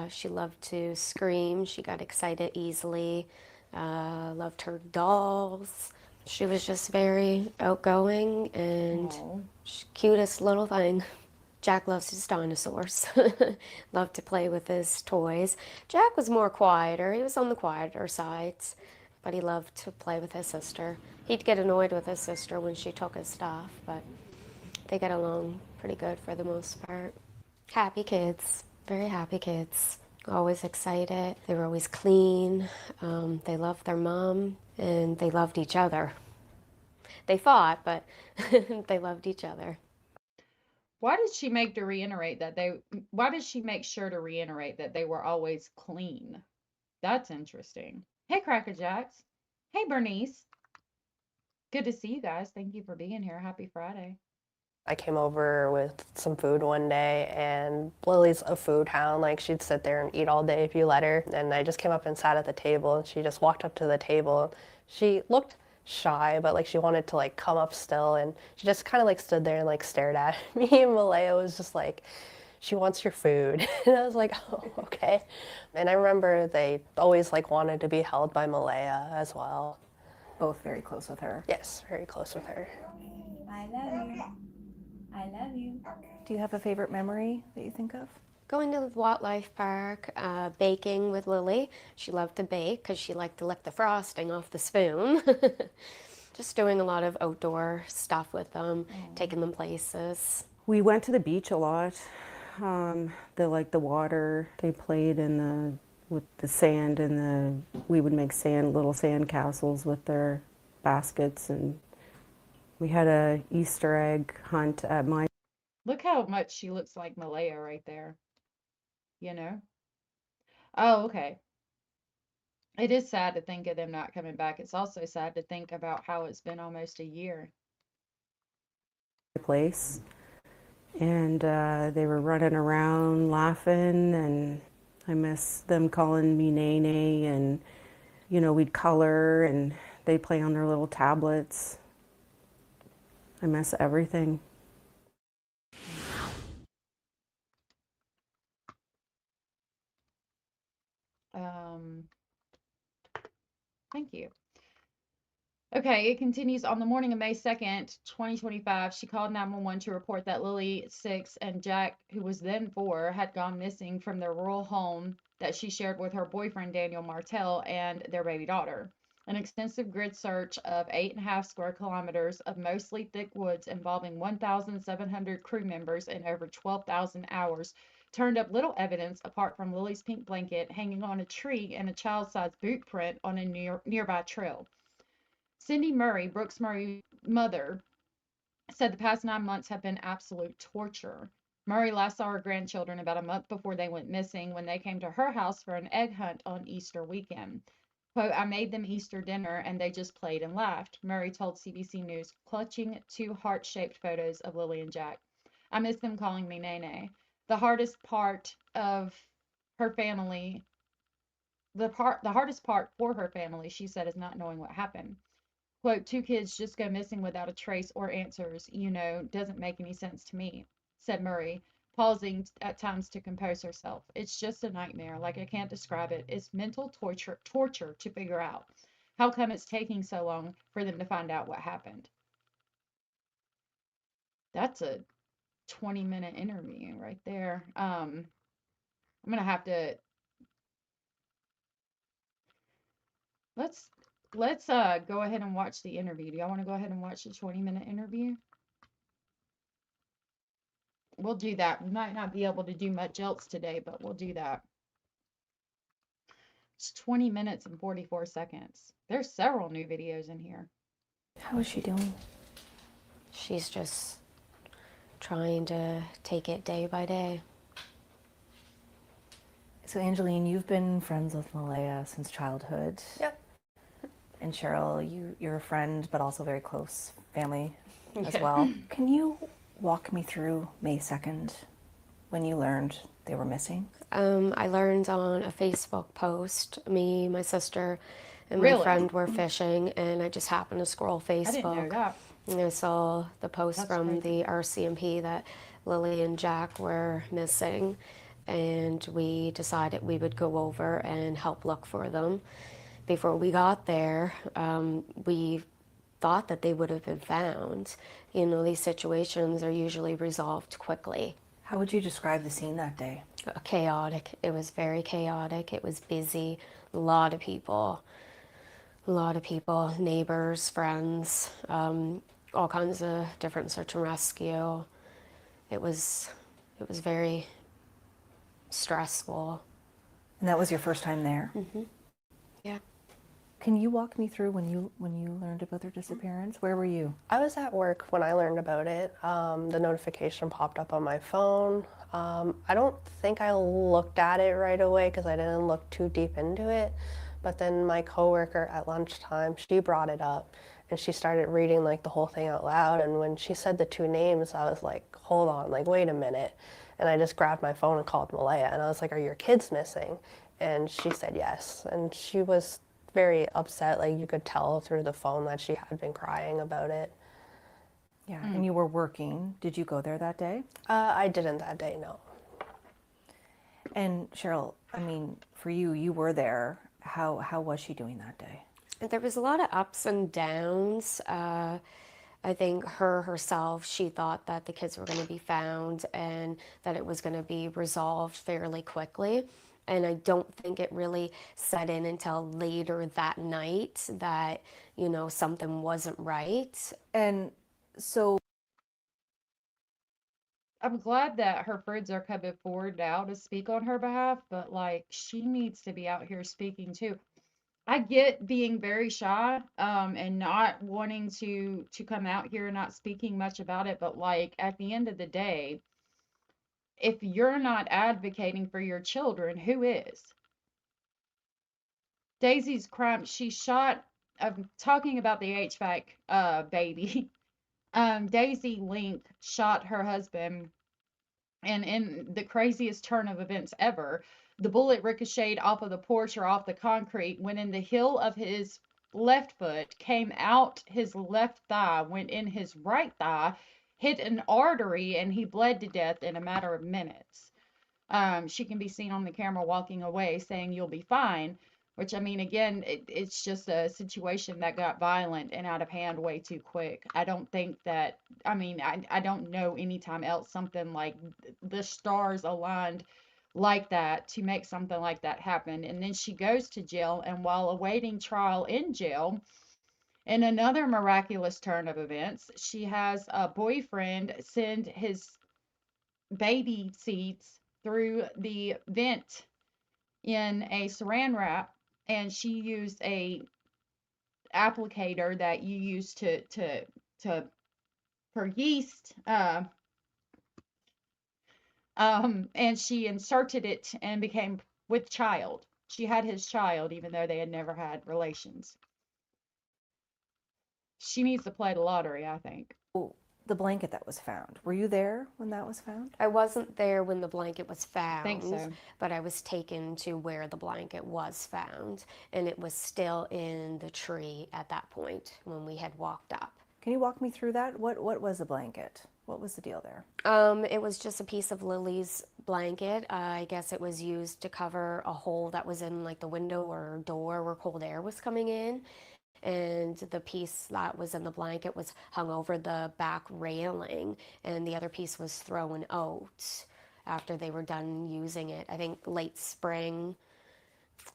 She loved to scream. She got excited easily. Loved her dolls. She was just very outgoing and cutest little thing. Jack loves his dinosaurs. Loved to play with his toys. Jack was more quieter. He was on the quieter sides, but he loved to play with his sister. He'd get annoyed with his sister when she took his stuff, but they get along pretty good for the most part. Happy kids. Very happy kids. Always excited. They were always clean. They loved their mom, and they loved each other. They fought, but they loved each other. Why did she make to reiterate that why did she make sure to reiterate that they were always clean? That's interesting. Hey, Cracker Jacks. Hey, Bernice. Good to see you guys. Thank you for being here. Happy Friday. I came over with some food one day, and Lily's a food hound. Like, she'd sit there and eat all day if you let her. And I just came up and sat at the table, and she just walked up to the table. She looked shy, but like she wanted to like come up still, and she just kind of like stood there and like stared at me. And Malehya was just like, she wants your food. And I was like, oh, okay. And I remember they always like wanted to be held by Malehya as well. Both very close with her. Yes, very close with her. I love you. I love you. Do you have a favorite memory that you think of? Going to the wildlife park, baking with Lily. She loved to bake because she liked to lick the frosting off the spoon. Just doing a lot of outdoor stuff with them, taking them places. We went to the beach a lot. They liked the water. They played with the sand, and we would make little sand castles with their baskets, and we had a Easter egg hunt at my. Look how much she looks like Malehya right there. You know? Oh, okay. It is sad to think of them not coming back. It's also sad to think about how it's been almost a year. Place, and they were running around laughing, and I miss them calling me Nene, and you know, we'd color and they'd play on their little tablets. I miss everything. Thank you. Okay, it continues. On the morning of May 2nd, 2025, she called 911 to report that Lily, 6, and Jack, who was then 4, had gone missing from their rural home that she shared with her boyfriend, Danile Martell, and their baby daughter. An extensive grid search of 8.5 square kilometers of mostly thick woods involving 1,700 crew members and over 12,000 hours turned up little evidence apart from Lily's pink blanket hanging on a tree and a child-sized boot print on a nearby trail. Cindy Murray, Brooks-Murray's mother, said the past 9 months have been absolute torture. Murray last saw her grandchildren about a month before they went missing when they came to her house for an egg hunt on Easter weekend. Quote, I made them Easter dinner and they just played and laughed, Murray told CBC News, clutching two heart-shaped photos of Lily and Jack. I miss them calling me Nene. The hardest part of her family, the hardest part for her family, she said, is not knowing what happened. Quote, two kids just go missing without a trace or answers, doesn't make any sense to me, said Murray, pausing at times to compose herself. It's just a nightmare. Like, I can't describe it. It's mental torture to figure out. How come it's taking so long for them to find out what happened? That's a 20-minute interview right there. I'm gonna have to let's go ahead and watch the interview. Do y'all want to go ahead and watch the 20-minute interview? We'll do that. We might not be able to do much else today, but we'll do that. It's 20 minutes and 44 seconds. There's several new videos in here. How is she doing? She's just trying to take it day by day. So Angeline, you've been friends with Malehya since childhood. Yep. And Cheryl, you're a friend, but also very close family as Yeah. well. Can you walk me through May 2nd when you learned they were missing? I learned on a Facebook post. Me, my sister, and Really? my friend were fishing, and I just happened to scroll Facebook. I didn't know that. And I saw the post That's from crazy. the RCMP that Lily and Jack were missing, and we decided we would go over and help look for them. Before we got there, we thought that they would have been found. These situations are usually resolved quickly. How would you describe the scene that day? Chaotic. It was very chaotic. It was busy. A lot of people, neighbors, friends, all kinds of different search and rescue. It was very stressful. And that was your first time there? Mm-hmm. Yeah. Can you walk me through when you learned about their disappearance? Where were you? I was at work when I learned about it. The notification popped up on my phone. I don't think I looked at it right away because I didn't look too deep into it. But then my coworker at lunchtime, she brought it up and she started reading like the whole thing out loud. And when she said the two names, I was like, hold on, like, wait a minute. And I just grabbed my phone and called Malehya and I was like, are your kids missing? And she said yes. And she was very upset. Like, you could tell through the phone that she had been crying about it. Yeah, and you were working. Did you go there that day? I didn't that day, no. And Cheryl, I mean, for you, you were there. How was she doing that day? There was a lot of ups and downs. I think herself, she thought that the kids were going to be found and that it was going to be resolved fairly quickly. And I don't think it really set in until later that night that, something wasn't right. And so I'm glad that her friends are coming forward now to speak on her behalf, but like, she needs to be out here speaking too. I get being very shy, and not wanting to come out here and not speaking much about it, but like, at the end of the day, if you're not advocating for your children, who is? Daisy's crime, she shot, I'm talking about the HVAC baby. Daisy Link shot her husband, and in the craziest turn of events ever, the bullet ricocheted off of the porch or off the concrete, went in the heel of his left foot, came out his left thigh, went in his right thigh, hit an artery, and he bled to death in a matter of minutes. She can be seen on the camera walking away saying, "You'll be fine," which, I mean, again, it's just a situation that got violent and out of hand way too quick. I don't think that, I mean, I don't know any time else something like the stars aligned like that to make something like that happen. And then she goes to jail, and while awaiting trial in jail, in another miraculous turn of events, she has a boyfriend send his baby seats through the vent in a saran wrap, and she used a applicator that you use to for yeast, and she inserted it and became with child. She had his child, even though they had never had relations. She needs to play the lottery, I think. The blanket that was found. Were you there when that was found? I wasn't there when the blanket was found, Think so. but I was taken to where the blanket was found, and it was still in the tree at that point when we had walked up. Can you walk me through that? What was the blanket? What was the deal there? It was just a piece of Lily's blanket. I guess it was used to cover a hole that was in like the window or door where cold air was coming in. And the piece that was in the blanket was hung over the back railing, and the other piece was thrown out after they were done using it, I think late spring.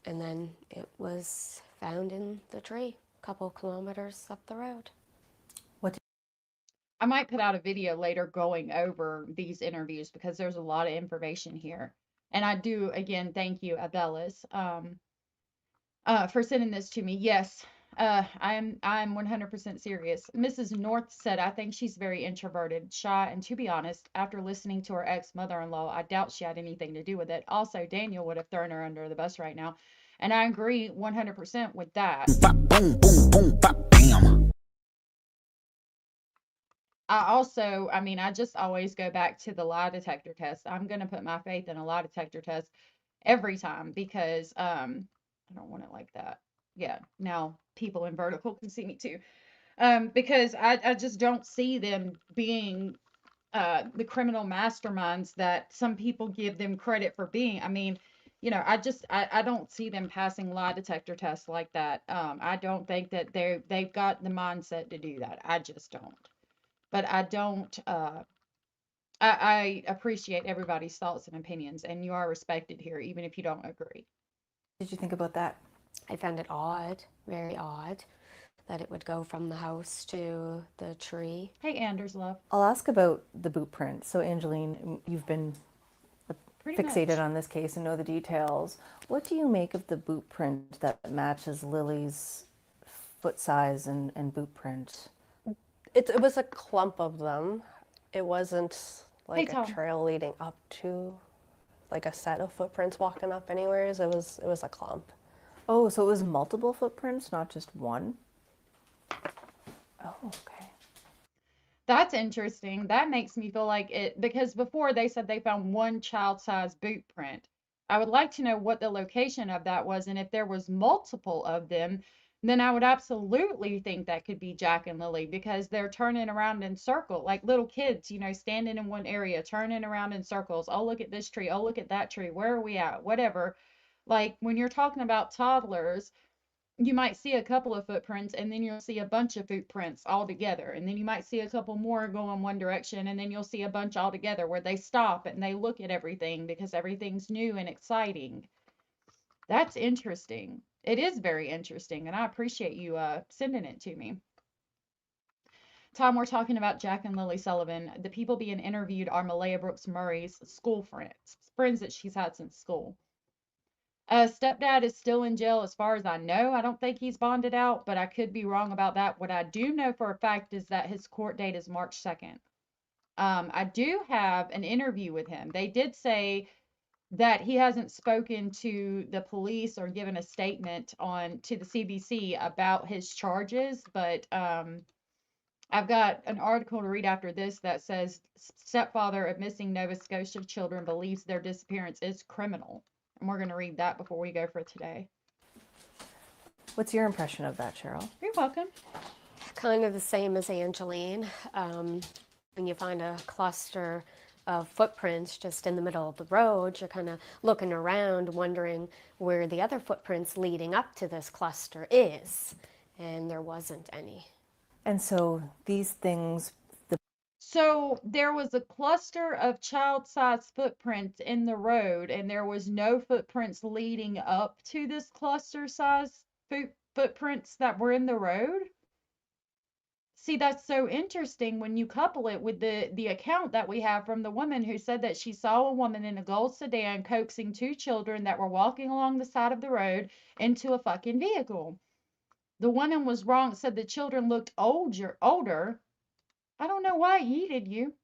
And then it was found in the tree a couple kilometers up the road. I might put out a video later going over these interviews because there's a lot of information here. And I do, again, thank you, Abelis, for sending this to me. Yes, I'm 100% serious. Mrs. North said, I think she's very introverted, shy, and to be honest, after listening to her ex-mother-in-law, I doubt she had anything to do with it. Also, Daniel would have thrown her under the bus right now. And I agree 100% with that. I just always go back to the lie detector test. I'm going to put my faith in a lie detector test every time because I don't want it like that. Yeah, now people in vertical can see me too. Because I just don't see them being the criminal masterminds that some people give them credit for being. I don't see them passing lie detector tests like that. I don't think that they've got the mindset to do that. I just don't. But I don't, I appreciate everybody's thoughts and opinions, and you are respected here, even if you don't agree. What did you think about that? I found it odd, very odd, that it would go from the house to the tree. Hey, Anders, love. I'll ask about the boot print. So, Angeline, you've been fixated on this case and know the details. What do you make of the boot print that matches Lily's foot size and boot print? It was a clump of them. It wasn't like Hey, a trail leading up to like a set of footprints walking up anywheres. It was a clump. Oh, so it was multiple footprints, not just one? Oh, okay. That's interesting. That makes me feel like it, because before they said they found one child-sized boot print. I would like to know what the location of that was, and if there was multiple of them, then I would absolutely think that could be Jack and Lily because they're turning around in circles like little kids, standing in one area, turning around in circles. Oh, look at this tree. Oh, look at that tree. Where are we at? Whatever. Like when you're talking about toddlers, you might see a couple of footprints and then you'll see a bunch of footprints all together. And then you might see a couple more go in one direction and then you'll see a bunch all together where they stop and they look at everything because everything's new and exciting. That's interesting. It is very interesting, and I appreciate you sending it to me. Tom, we're talking about Jack and Lilly Sullivan. The people being interviewed are Malehya Brooks-Murray's school friends that she's had since school. Stepdad is still in jail as far as I know. I don't think he's bonded out, but I could be wrong about that. What I do know for a fact is that his court date is March 2nd. I do have an interview with him. They did say that he hasn't spoken to the police or given a statement to the CBC about his charges, but I've got an article to read after this that says stepfather of missing Nova Scotia children believes their disappearance is criminal. And we're going to read that before we go for today. What's your impression of that, Cheryl? You're welcome. Kind of the same as Angeline. When you find a cluster of footprints just in the middle of the road, you're kind of looking around wondering where the other footprints leading up to this cluster is, and there wasn't any. And so these things... So there was a cluster of child-sized footprints in the road, and there was no footprints leading up to this cluster-sized footprints that were in the road? See, that's so interesting when you couple it with the account that we have from the woman who said that she saw a woman in a gold sedan coaxing two children that were walking along the side of the road into a fucking vehicle. The woman was wrong, said the children looked older. I don't know why it yeeted you.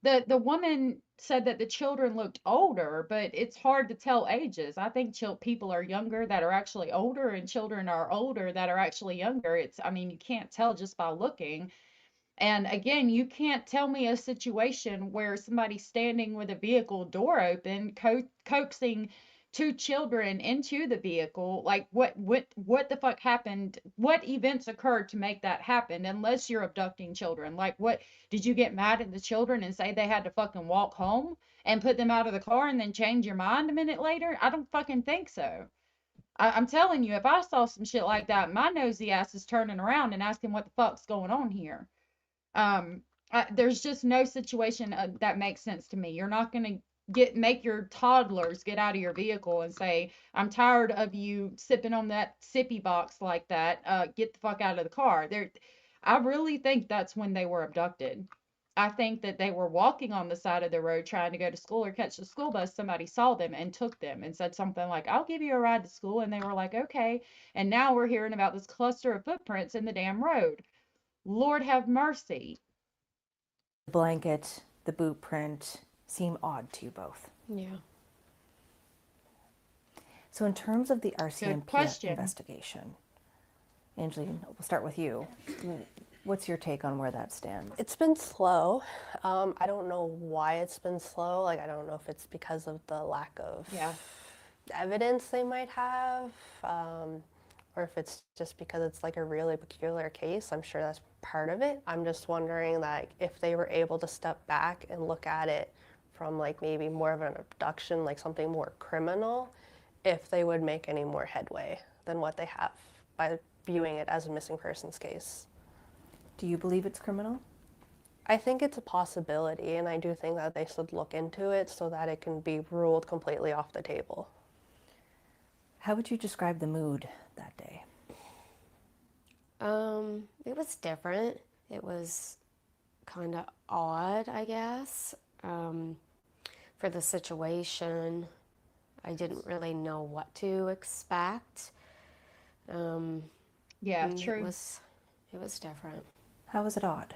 The woman said that the children looked older, but it's hard to tell ages. I think people are younger that are actually older, and children are older that are actually younger. I mean, you can't tell just by looking. And again, you can't tell me a situation where somebody's standing with a vehicle door open, coaxing two children into the vehicle. Like, what the fuck happened? What events occurred to make that happen? Unless you're abducting children. Like, what did you get mad at the children and say they had to fucking walk home and put them out of the car and then change your mind a minute later? I don't fucking think so. I'm telling you, if I saw some shit like that, my nosy ass is turning around and asking what the fuck's going on here. Um, there's just no situation that makes sense to me. You're not going to make your toddlers get out of your vehicle and say, I'm tired of you sipping on that sippy box like that. Get the fuck out of the car. I really think that's when they were abducted. I think that they were walking on the side of the road trying to go to school or catch the school bus. Somebody saw them and took them and said something like, I'll give you a ride to school. And they were like, okay. And now we're hearing about this cluster of footprints in the damn road. Lord have mercy. The blanket, the boot print seem odd to you both. Yeah. So in terms of the RCMP question. investigation, Angeline, we'll start with you. What's your take on where that stands? It's been slow. I don't know why it's been slow. Like, I don't know if it's because of the lack of evidence they might have, or if it's just because it's like a really peculiar case. I'm sure that's part of it. I'm just wondering that if they were able to step back and look at it from like maybe more of an abduction, like something more criminal, if they would make any more headway than what they have by viewing it as a missing persons case. Do you believe it's criminal? I think it's a possibility, and I do think that they should look into it so that it can be ruled completely off the table. How would you describe the mood that day? It was different. It was kind of odd, I guess. For the situation, I didn't really know what to expect. Yeah, true. It was different. How was it odd?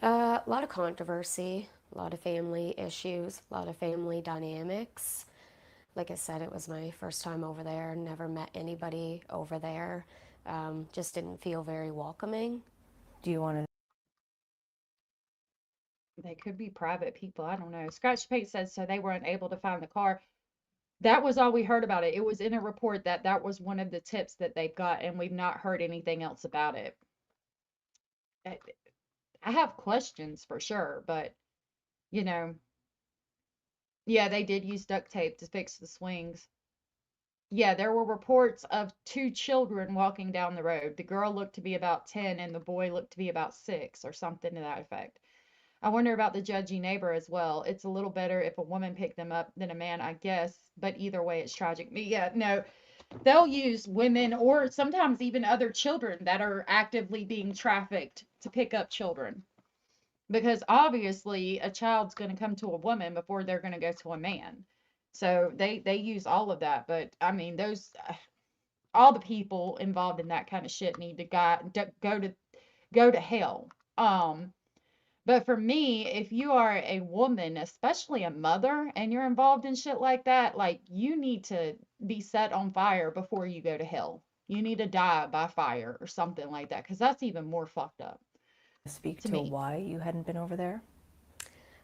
A lot of controversy, a lot of family issues, a lot of family dynamics. Like I said, it was my first time over there, never met anybody over there. Just didn't feel very welcoming. Do you want to? They could be private people. I don't know. Scratch Pate says so they were unable to find the car. That was all we heard about it. It was in a report that was one of the tips that they've got, and we've not heard anything else about it. I have questions for sure, but, you know, yeah, they did use duct tape to fix the swings. Yeah, there were reports of two children walking down the road. The girl looked to be about 10 and the boy looked to be about 6 or something to that effect. I wonder about the judgy neighbor as well. It's a little better if a woman picked them up than a man, I guess, but either way, it's tragic. But yeah, no, they'll use women or sometimes even other children that are actively being trafficked to pick up children. Because obviously a child's going to come to a woman before they're going to go to a man. So they use all of that. But I mean, those all the people involved in that kind of shit need to go to hell. But for me, if you are a woman, especially a mother, and you're involved in shit like that, like you need to be set on fire before you go to hell. You need to die by fire or something like that, because that's even more fucked up. Speak to why you hadn't been over there?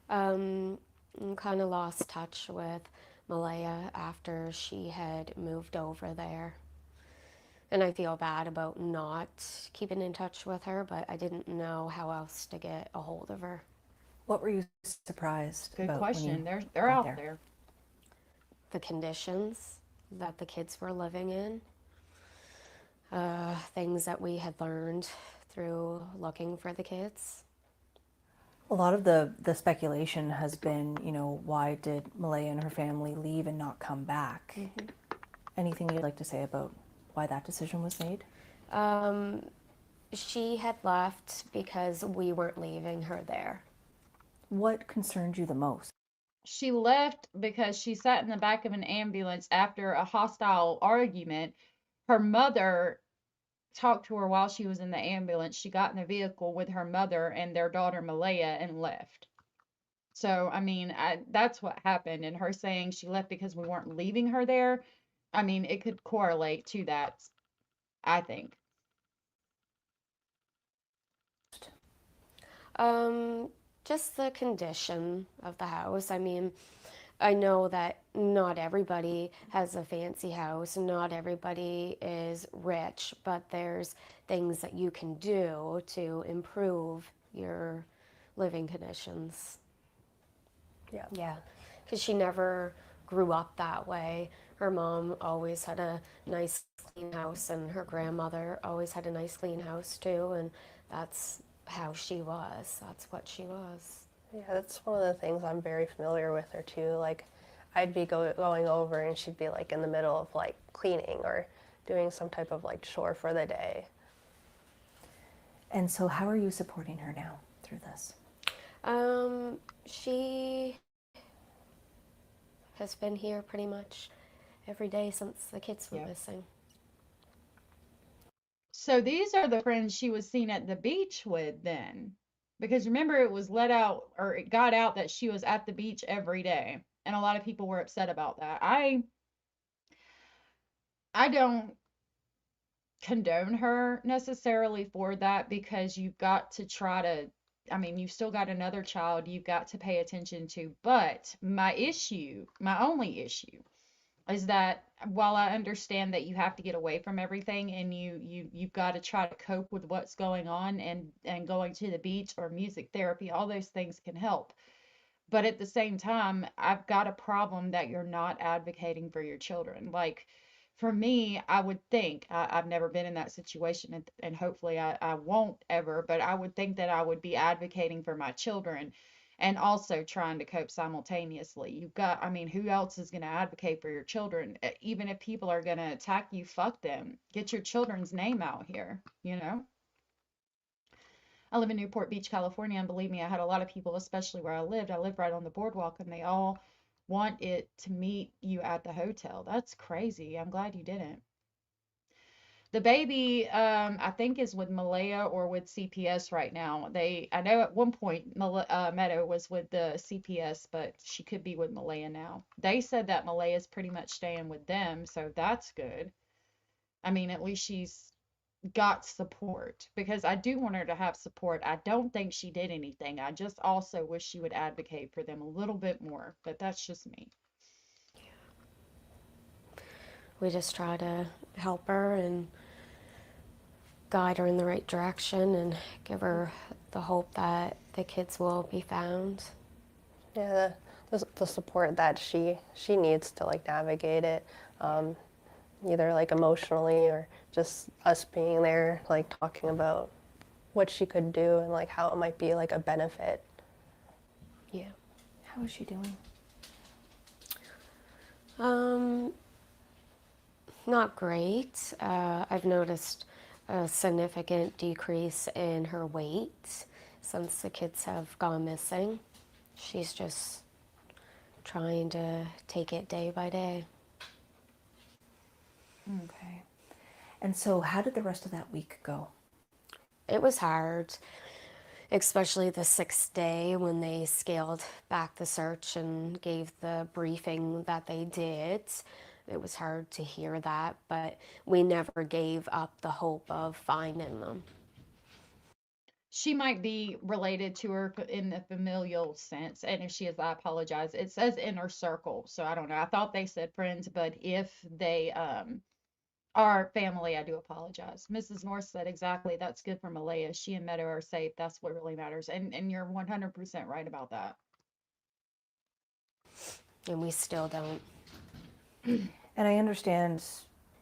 Kind of lost touch with Malehya after she had moved over there. And I feel bad about not keeping in touch with her, but I didn't know how else to get a hold of her. What were you surprised Good about? question. They're out there. The conditions that the kids were living in, things that we had learned through looking for the kids. A lot of the speculation has been, you know, why did Malehya and her family leave and not come back? Mm-hmm. Anything you'd like to say about why that decision was made? She had left because we weren't leaving her there. What concerned you the most? She left because she sat in the back of an ambulance after a hostile argument. Her mother talked to her while she was in the ambulance. She got in the vehicle with her mother and their daughter Malehya and left. So, I mean, that's what happened. And her saying she left because we weren't leaving her there, I mean, it could correlate to that, I think. Just the condition of the house. I mean, I know that not everybody has a fancy house, not everybody is rich, but there's things that you can do to improve your living conditions. Yeah. Yeah, because she never grew up that way. Her mom always had a nice, clean house, and her grandmother always had a nice, clean house too, and that's how she was. That's what she was. Yeah, that's one of the things I'm very familiar with her too. Like, I'd be going over and she'd be like in the middle of like cleaning or doing some type of like chore for the day. And so how are you supporting her now through this? She has been here pretty much every day since the kids were missing. So these are the friends she was seen at the beach with then. Because remember, it was let out, or it got out that she was at the beach every day. And a lot of people were upset about that. I don't condone her necessarily for that, because you've got to try to, I mean, you've still got another child you've got to pay attention to. But my only issue is that while I understand that you have to get away from everything, and you've got to try to cope with what's going on, and going to the beach or music therapy, all those things can help. But at the same time, I've got a problem that you're not advocating for your children. Like, for me, I would think, I've never been in that situation, and hopefully I won't ever, but I would think that I would be advocating for my children and also trying to cope simultaneously. I mean, who else is going to advocate for your children? Even if people are going to attack you, fuck them. Get your children's name out here, you know? I live in Newport Beach, California, and believe me, I had a lot of people, especially where I lived right on the boardwalk, and they all want it to meet you at the hotel. That's crazy. I'm glad you didn't. The baby, I think, is with Malehya or with CPS right now. I know at one point Meadow was with the CPS, but she could be with Malehya now. They said that Malehya is pretty much staying with them, so that's good. I mean, at least she's got support, because I do want her to have support. I don't think she did anything. I just also wish she would advocate for them a little bit more, but that's just me. We just try to help her and guide her in the right direction and give her the hope that the kids will be found. Yeah, the support that she needs to like navigate it, either like emotionally or just us being there, like talking about what she could do and like how it might be like a benefit. Yeah. How is she doing? Not great. I've noticed a significant decrease in her weight since the kids have gone missing. She's just trying to take it day by day. Okay. And so how did the rest of that week go? It was hard, especially the 6th day when they scaled back the search and gave the briefing that they did. It was hard to hear that, but we never gave up the hope of finding them. She might be related to her in the familial sense, and if she is, I apologize. It says inner circle, so I don't know. I thought they said friends, but if they are family, I do apologize. Mrs. North said exactly, that's good for Malehya. She and Meadow are safe. That's what really matters, and you're 100% right about that. And we still don't. And I understand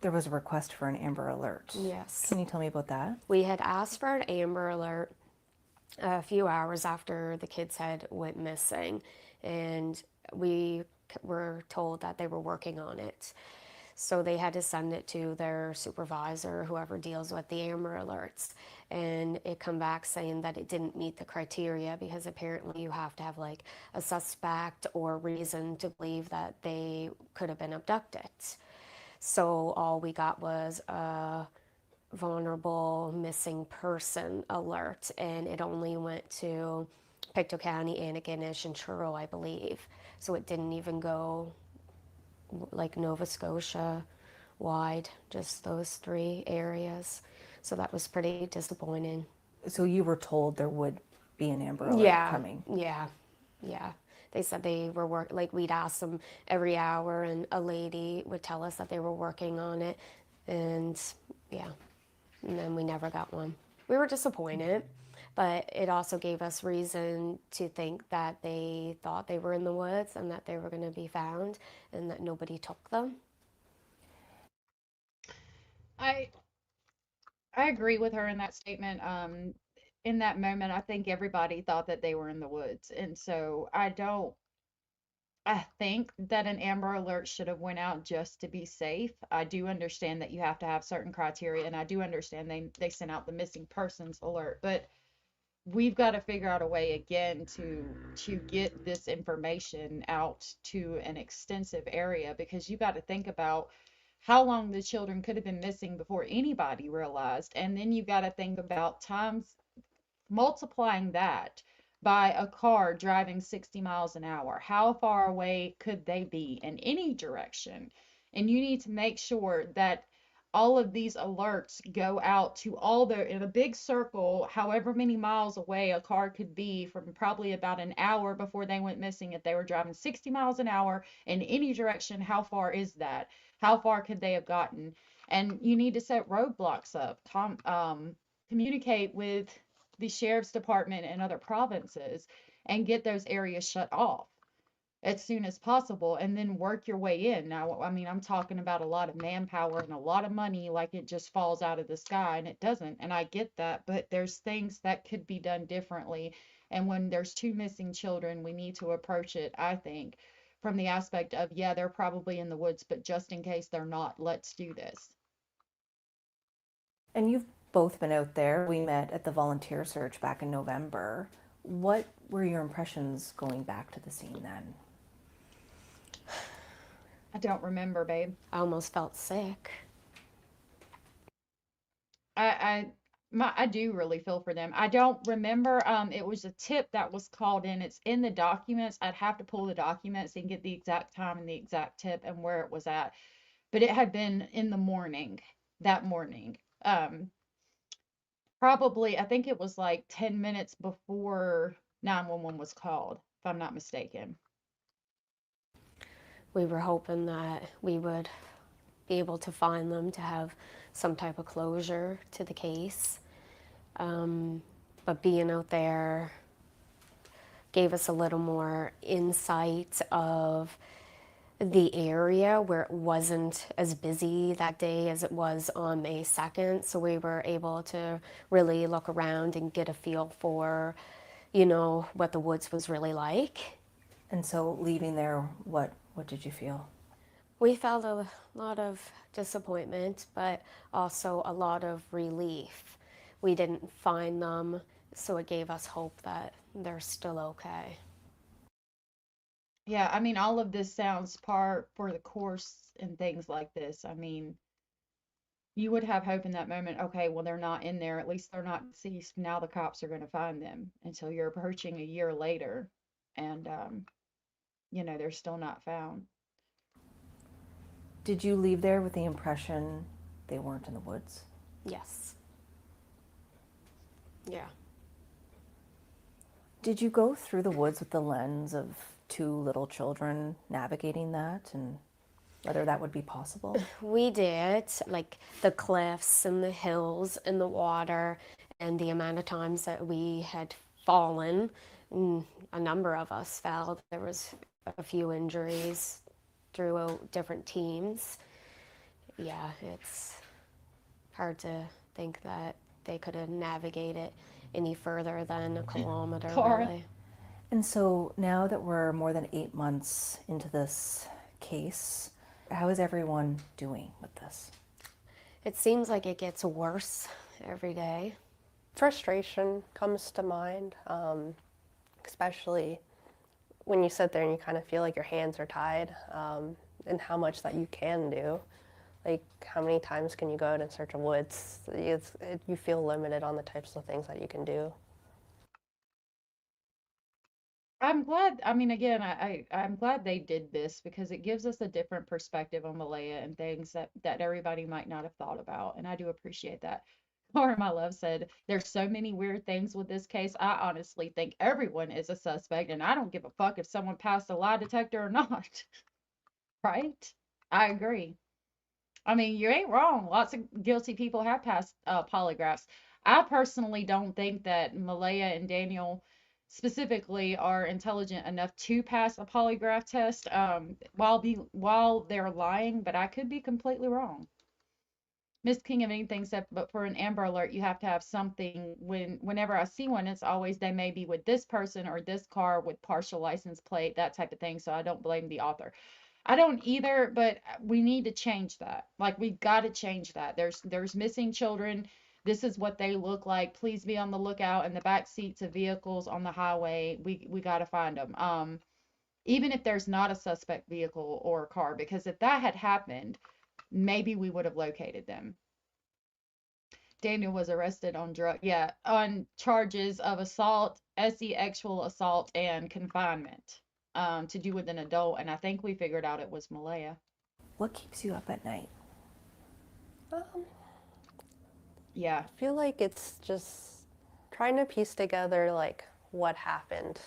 there was a request for an Amber Alert. Yes. Can you tell me about that? We had asked for an Amber Alert a few hours after the kids had went missing, and we were told that they were working on it. So they had to send it to their supervisor, whoever deals with the Amber Alerts, and it come back saying that it didn't meet the criteria, because apparently you have to have like a suspect or reason to believe that they could have been abducted. So all we got was a vulnerable missing person alert, and it only went to Pictou County, Antigonish, and Truro, I believe. So it didn't even go like Nova Scotia wide, just those 3 areas. So that was pretty disappointing. So you were told there would be an Amber Alert coming? Yeah. They said they were like we'd ask them every hour, and a lady would tell us that they were working on it, and and then we never got one. We were disappointed, but it also gave us reason to think that they thought they were in the woods and that they were going to be found and that nobody took them. I agree with her in that statement. In that moment, I think everybody thought that they were in the woods. And so I think that an Amber Alert should have went out just to be safe. I do understand that you have to have certain criteria, and I do understand they sent out the missing persons alert, but we've got to figure out a way again to get this information out to an extensive area, because you got to think about how long the children could have been missing before anybody realized. And then you got to think about times multiplying that by a car driving 60 miles an hour. How far away could they be in any direction? And you need to make sure that all of these alerts go out to all in a big circle, however many miles away a car could be, from probably about an hour before they went missing. If they were driving 60 miles an hour in any direction, how far is that? How far could they have gotten? And you need to set roadblocks up, communicate with the sheriff's department and other provinces and get those areas shut off as soon as possible, and then work your way in. Now, I mean, I'm talking about a lot of manpower and a lot of money, like it just falls out of the sky, and it doesn't. And I get that, but there's things that could be done differently. And when there's 2 missing children, we need to approach it, I think, from the aspect of, yeah, they're probably in the woods, but just in case they're not, let's do this. And you've both been out there. We met at the volunteer search back in November. What were your impressions going back to the scene then? I don't remember, babe. I almost felt sick. I do really feel for them. I don't remember. It was a tip that was called in. It's in the documents. I'd have to pull the documents and get the exact time and the exact tip and where it was at. But it had been in the morning, that morning. Probably, I think it was like 10 minutes before 911 was called, if I'm not mistaken. We were hoping that we would be able to find them, to have some type of closure to the case. But being out there gave us a little more insight of the area, where it wasn't as busy that day as it was on May 2nd. So we were able to really look around and get a feel for, what the woods was really like. And so leaving there, what did you feel? We felt a lot of disappointment, but also a lot of relief. We didn't find them, so it gave us hope that they're still okay. Yeah, I mean, all of this sounds par for the course and things like this. I mean, you would have hope in that moment. Okay, well, they're not in there. At least they're not deceased. Now the cops are going to find them, until you're approaching a year later and, they're still not found. Did you leave there with the impression they weren't in the woods? Yes. Yeah. Did you go through the woods with the lens of 2 little children navigating that, and whether that would be possible? We did, like the cliffs and the hills and the water, and the amount of times that we had fallen. A number of us fell. There was a few injuries throughout different teams. Yeah, it's hard to think that they could have navigated any further than a kilometer, really. And so now that we're more than 8 months into this case, how is everyone doing with this? It seems like it gets worse every day. Frustration comes to mind, especially when you sit there and you kind of feel like your hands are tied, and how much that you can do. Like, how many times can you go out and search a woods? You feel limited on the types of things that you can do. I'm glad. I mean, again, I'm glad they did this because it gives us a different perspective on Malaya and things that everybody might not have thought about, and I do appreciate that. Or my love said, "There's so many weird things with this case. I honestly think everyone is a suspect, and I don't give a fuck if someone passed a lie detector or not." Right? I agree. I mean, you ain't wrong. Lots of guilty people have passed polygraphs. I personally don't think that Malaya and Daniel specifically are intelligent enough to pass a polygraph test while they're lying, but I could be completely wrong. Miss King of anything said, but for an Amber Alert, you have to have something. Whenever I see one, it's always they may be with this person or this car with partial license plate, that type of thing. So I don't blame the author. I don't either, but we need to change that. Like we've got to change that. There's missing children. This is what they look like. Please be on the lookout in the back seats of vehicles on the highway. We got to find them. Even if there's not a suspect vehicle or car, because if that had happened, maybe we would have located them. Daniel was arrested on charges of assault, sexual assault, and confinement, to do with an adult. And I think we figured out it was Malaya. What keeps you up at night? Yeah. I feel like it's just trying to piece together like what happened.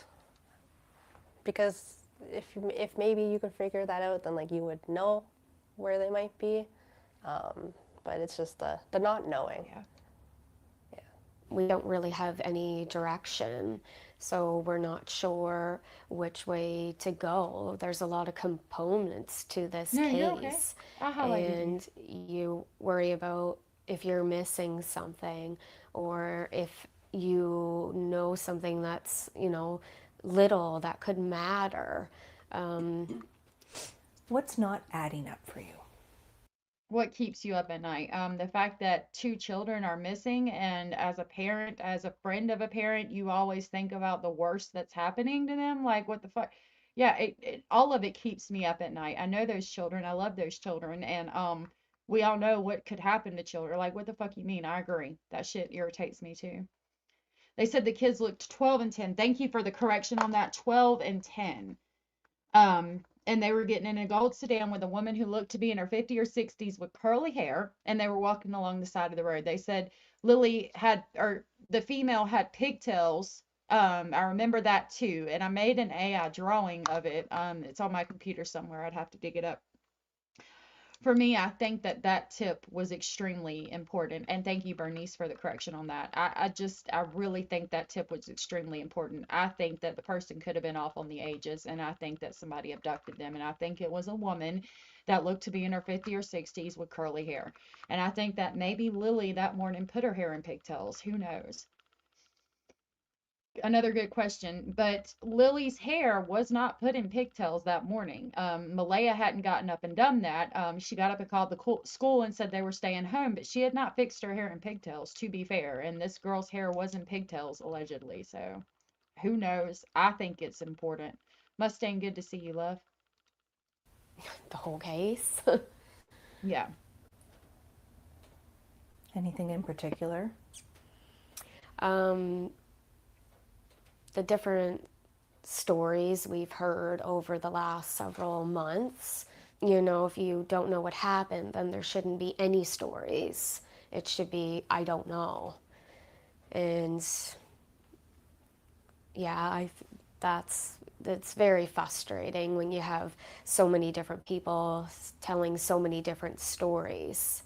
Because if maybe you could figure that out, then like you would know where they might be. But it's just the not knowing. Yeah. We don't really have any direction, so we're not sure which way to go. There's a lot of components to this case, and you worry about if you're missing something or if you know something that's, little that could matter. What's not adding up for you? What keeps you up at night? The fact that 2 children are missing, and as a parent, as a friend of a parent, you always think about the worst that's happening to them. Like, what the fuck? Yeah, all of it keeps me up at night. I know those children. I love those children, and we all know what could happen to children. Like, what the fuck you mean? I agree. That shit irritates me too. They said the kids looked 12 and 10. Thank you for the correction on that. 12 and 10. And they were getting in a gold sedan with a woman who looked to be in her 50s or 60s with curly hair, and they were walking along the side of the road. They said Lily had, or the female had pigtails. I remember that too, and I made an AI drawing of it. It's on my computer somewhere. I'd have to dig it up. For me, I think that tip was extremely important. And thank you, Bernice, for the correction on that. I really think that tip was extremely important. I think that the person could have been off on the ages, and I think that somebody abducted them. And I think it was a woman that looked to be in her 50s or 60s with curly hair. And I think that maybe Lily that morning put her hair in pigtails. Who knows? Another good question, but Lily's hair was not put in pigtails that morning. Malaya hadn't gotten up and done that. She got up and called the school and said they were staying home, but she had not fixed her hair in pigtails, to be fair. And this girl's hair was in pigtails, allegedly. So who knows? I think it's important. Mustang, good to see you, love. The whole case? Yeah. Anything in particular? The different stories we've heard over the last several months. If you don't know what happened, then there shouldn't be any stories. It should be, I don't know. And yeah, it's very frustrating when you have so many different people telling so many different stories.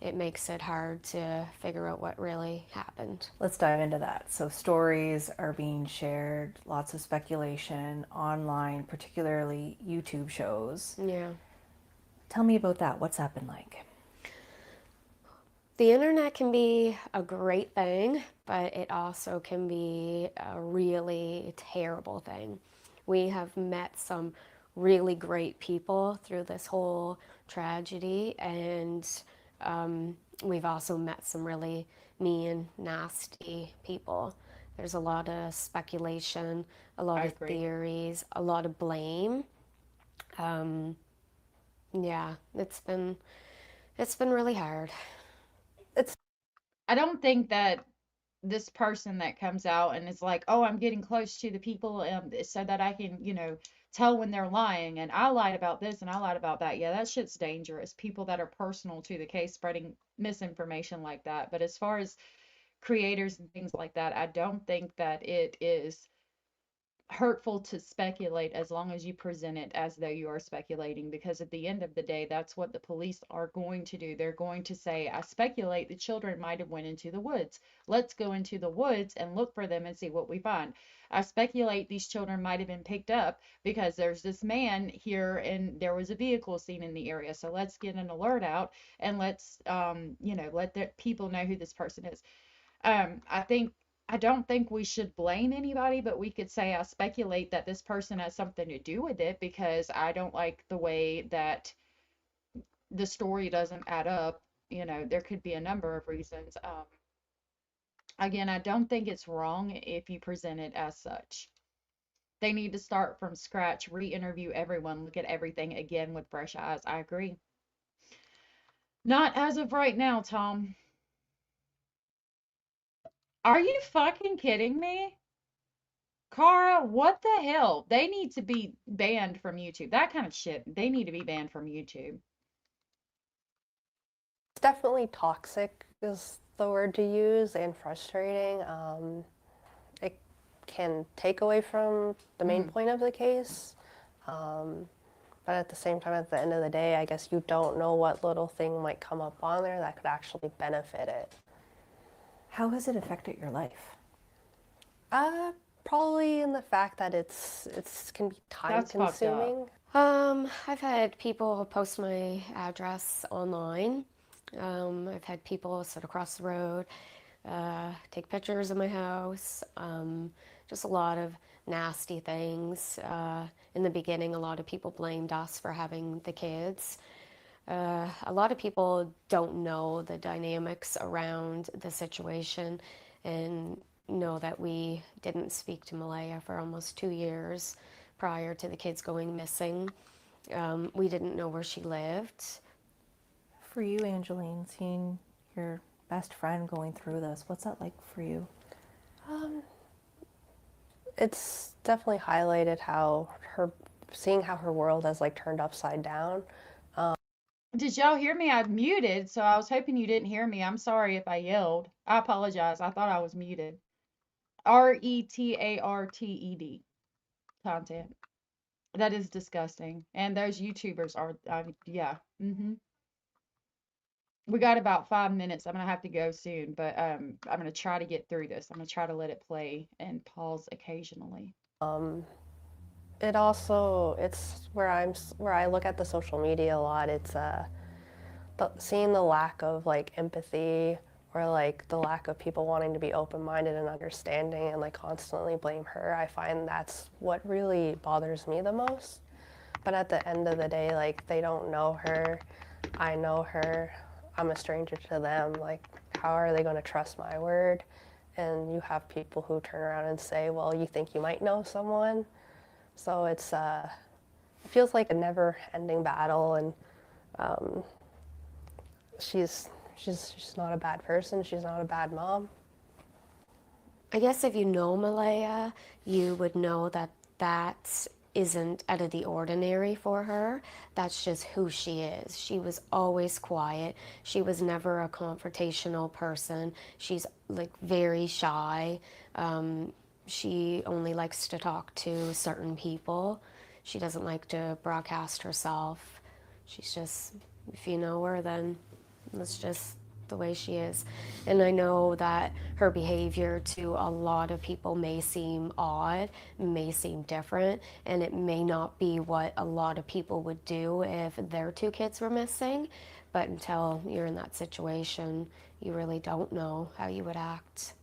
It makes it hard to figure out what really happened. Let's dive into that. So stories are being shared, lots of speculation online, particularly YouTube shows. Yeah. Tell me about that. What's that been like? The internet can be a great thing, but it also can be a really terrible thing. We have met some really great people through this whole tragedy, and we've also met some really mean, nasty people. There's a lot of speculation, a lot of theories, a lot of blame. Yeah, it's been really hard. I don't think that this person that comes out and is like, oh, I'm getting close to the people so that I can, tell when they're lying, and I lied about this and I lied about that. Yeah, that shit's dangerous. People that are personal to the case spreading misinformation like that. But as far as creators and things like that, I don't think that it is hurtful to speculate as long as you present it as though you are speculating, because at the end of the day, that's what the police are going to do. They're going to say, I speculate the children might have went into the woods. Let's go into the woods and look for them and see what we find. I speculate these children might have been picked up because there's this man here and there was a vehicle seen in the area. So let's get an alert out and let's let the people know who this person is. I don't think we should blame anybody, but we could say I speculate that this person has something to do with it because I don't like the way that the story doesn't add up. There could be a number of reasons. Again, I don't think it's wrong if you present it as such. They need to start from scratch, re-interview everyone, look at everything again with fresh eyes. I agree. Not as of right now, Tom. Are you fucking kidding me? Cara, what the hell? They need to be banned from YouTube. That kind of shit. They need to be banned from YouTube. It's definitely toxic is the word to use, and frustrating. It can take away from the main point of the case. But at the same time, at the end of the day, I guess you don't know what little thing might come up on there that could actually benefit it. How has it affected your life? Probably in the fact that it's can be time consuming. I've had people post my address online. I've had people sit across the road, take pictures of my house. Just a lot of nasty things. In the beginning, a lot of people blamed us for having the kids. A lot of people don't know the dynamics around the situation and know that we didn't speak to Malehya for almost 2 years prior to the kids going missing. We didn't know where she lived. For you, Angeline, seeing your best friend going through this, what's that like for you? It's definitely highlighted seeing how her world has turned upside down. Did y'all hear me? I muted, so I was hoping you didn't hear me. I'm sorry if I yelled. I apologize. I thought I was muted. RETARTED content. That is disgusting. And those YouTubers are, yeah. We got about 5 minutes. I'm going to have to go soon, but I'm going to try to get through this. I'm going to try to let it play and pause occasionally. It's where I look at the social media a lot. It's seeing the lack of empathy, or the lack of people wanting to be open-minded and understanding, and constantly blame her. I find that's what really bothers me the most. But at the end of the day, they don't know her. I know her. I'm a stranger to them. How are they going to trust my word? And you have people who turn around and say, well, you think you might know someone? So it feels like a never-ending battle, and she's not a bad person. She's not a bad mom. I guess if you know Malehya, you would know that that isn't out of the ordinary for her. That's just who she is. She was always quiet. She was never a confrontational person. She's very shy. She only likes to talk to certain people. She doesn't like to broadcast herself. She's just, if you know her, then that's just the way she is. And I know that her behavior to a lot of people may seem odd, may seem different, and it may not be what a lot of people would do if their 2 kids were missing. But until you're in that situation, you really don't know how you would act.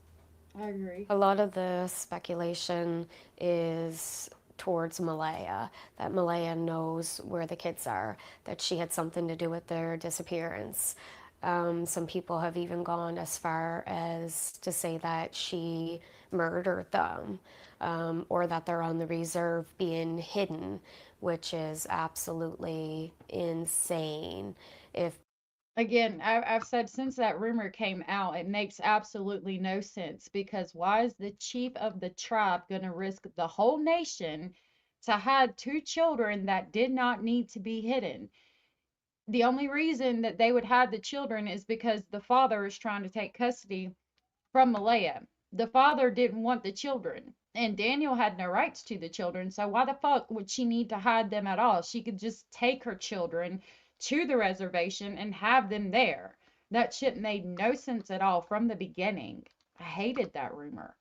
I agree. A lot of the speculation is towards Malehya, that Malehya knows where the kids are, that she had something to do with their disappearance. Some people have even gone as far as to say that she murdered them, or that they're on the reserve being hidden, which is absolutely insane. If Again, I've said since that rumor came out, it makes absolutely no sense because why is the chief of the tribe going to risk the whole nation to hide two children that did not need to be hidden? The only reason that they would hide the children is because the father is trying to take custody from Malehya. The father didn't want the children, and Daniel had no rights to the children, so why the fuck would she need to hide them at all? She could just take her children to the reservation and have them there. That shit made no sense at all from the beginning. I hated that rumor.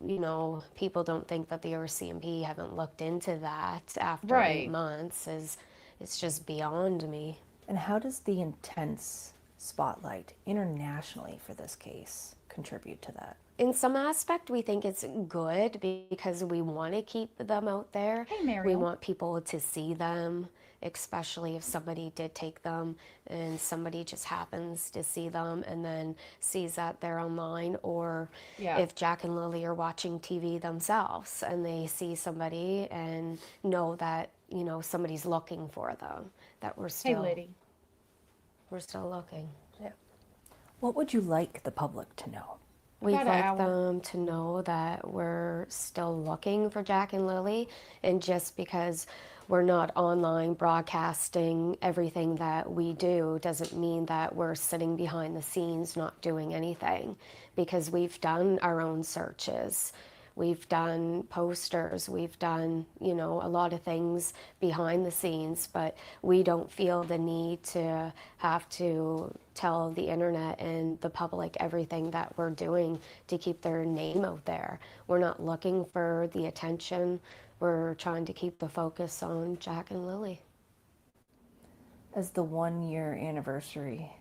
You know, people don't think that the RCMP haven't looked into that after 8 Right. months. It's just beyond me. And how does the intense spotlight internationally for this case contribute to that? In some aspect, we think it's good because we want to keep them out there. Hey, We Mariel. want people to see them, especially if somebody did take them and somebody just happens to see them and then sees that they're online, or Yeah. if Jack and Lily are watching TV themselves and they see somebody and know that, you know, somebody's looking for them, that Hey, still Liddy. we're still looking. Yeah. What would you like the public to know? We'd About an like hour. them to know that we're still looking for Jack and Lily, and just because we're not online broadcasting everything that we do doesn't mean that we're sitting behind the scenes not doing anything, because we've done our own searches. We've done posters, we've done, you know, a lot of things behind the scenes, but we don't feel the need to have to tell the internet and the public everything that we're doing to keep their name out there. We're not looking for the attention. We're trying to keep the focus on Jack and Lily. As the 1 year anniversary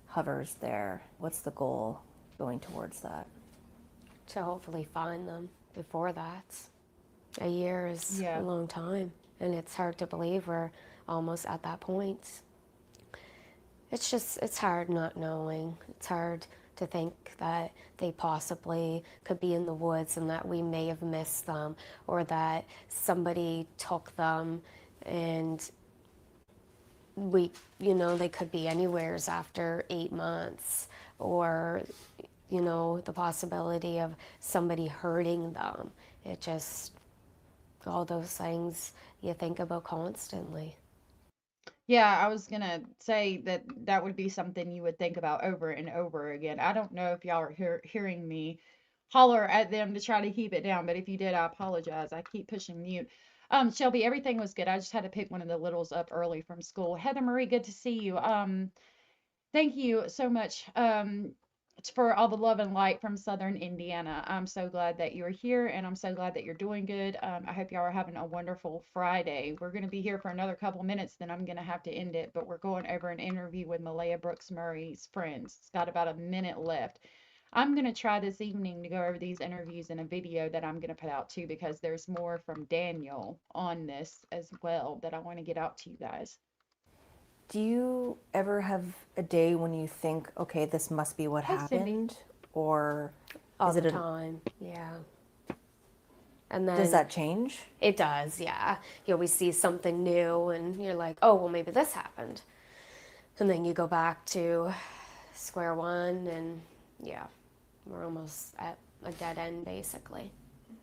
hovers there, what's the goal going towards that? To hopefully find them before that. A year is Yeah. a long time, and it's hard to believe we're almost at that point. It's hard not knowing. It's hard to think that they possibly could be in the woods and that we may have missed them, or that somebody took them and we, you know, they could be anywheres after 8 months, or, you know, the possibility of somebody hurting them. It just, all those things you think about constantly. Yeah, I was gonna say that that would be something you would think about over and over again. I don't know if y'all are hearing me holler at them to try to keep it down, but if you did, I apologize. I keep pushing mute. Shelby, everything was good. I just had to pick one of the littles up early from school. Heather Marie, good to see you. Thank you so much for all the love and light from Southern Indiana. I'm so glad that you're here, and I'm so glad that you're doing good. I hope y'all are having a wonderful Friday. We're going to be here for another couple minutes, then I'm going to have to end it, but we're going over an interview with Malehya Brooks-Murray's friends. It's got about a minute left. I'm going to try this evening to go over these interviews in a video that I'm going to put out too, because there's more from Daniel on this as well that I want to get out to you guys. Do you ever have a day when you think, okay, this must be what Hey, Cindy. happened? Or All is it the time, yeah. And then does that change? It does, yeah. You always see something new and you're like, oh, well, maybe this happened. And then you go back to square one, and yeah, we're almost at a dead end, basically.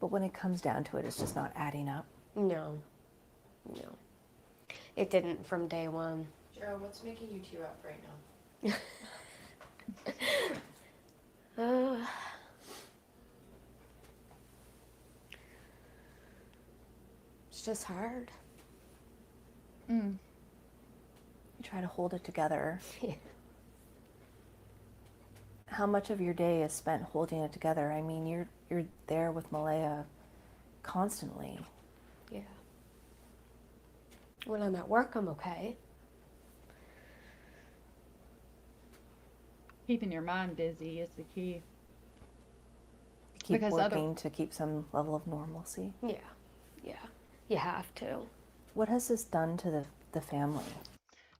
But when it comes down to it, it's just not adding up. No. It didn't from day one. Cheryl, what's making you tear up right now? It's just hard. You try to hold it together. Yeah. How much of your day is spent holding it together? I mean, you're there with Malehya constantly. Yeah. When I'm at work, I'm okay. Keeping your mind busy is the key. Keep Because working to keep some level of normalcy. Yeah. You have to. What has this done to the family?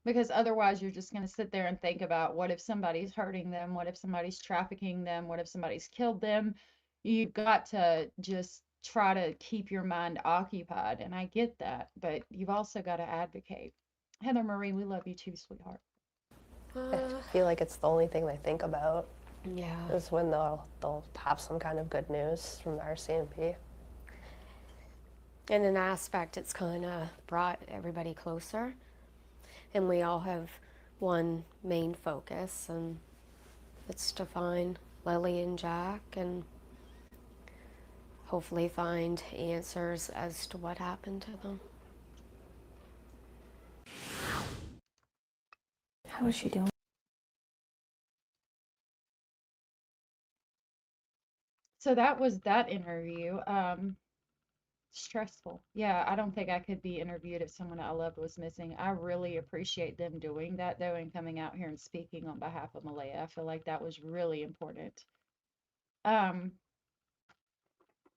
Because otherwise you're just going to sit there and think about what if somebody's hurting them, what if somebody's trafficking them, what if somebody's killed them. You've got to just try to keep your mind occupied, and I get that, but you've also got to advocate. Heather Marie, we love you too, sweetheart. I feel like it's the only thing they think about. Yeah. Is when they'll have some kind of good news from the RCMP. In an aspect, it's kind of brought everybody closer, and we all have one main focus, and it's to find Lily and Jack and hopefully find answers as to what happened to them. How is she doing? So that was that interview. Stressful. Yeah, I don't think I could be interviewed if someone I loved was missing. I really appreciate them doing that though and coming out here and speaking on behalf of Malehya. I feel like that was really important. Um,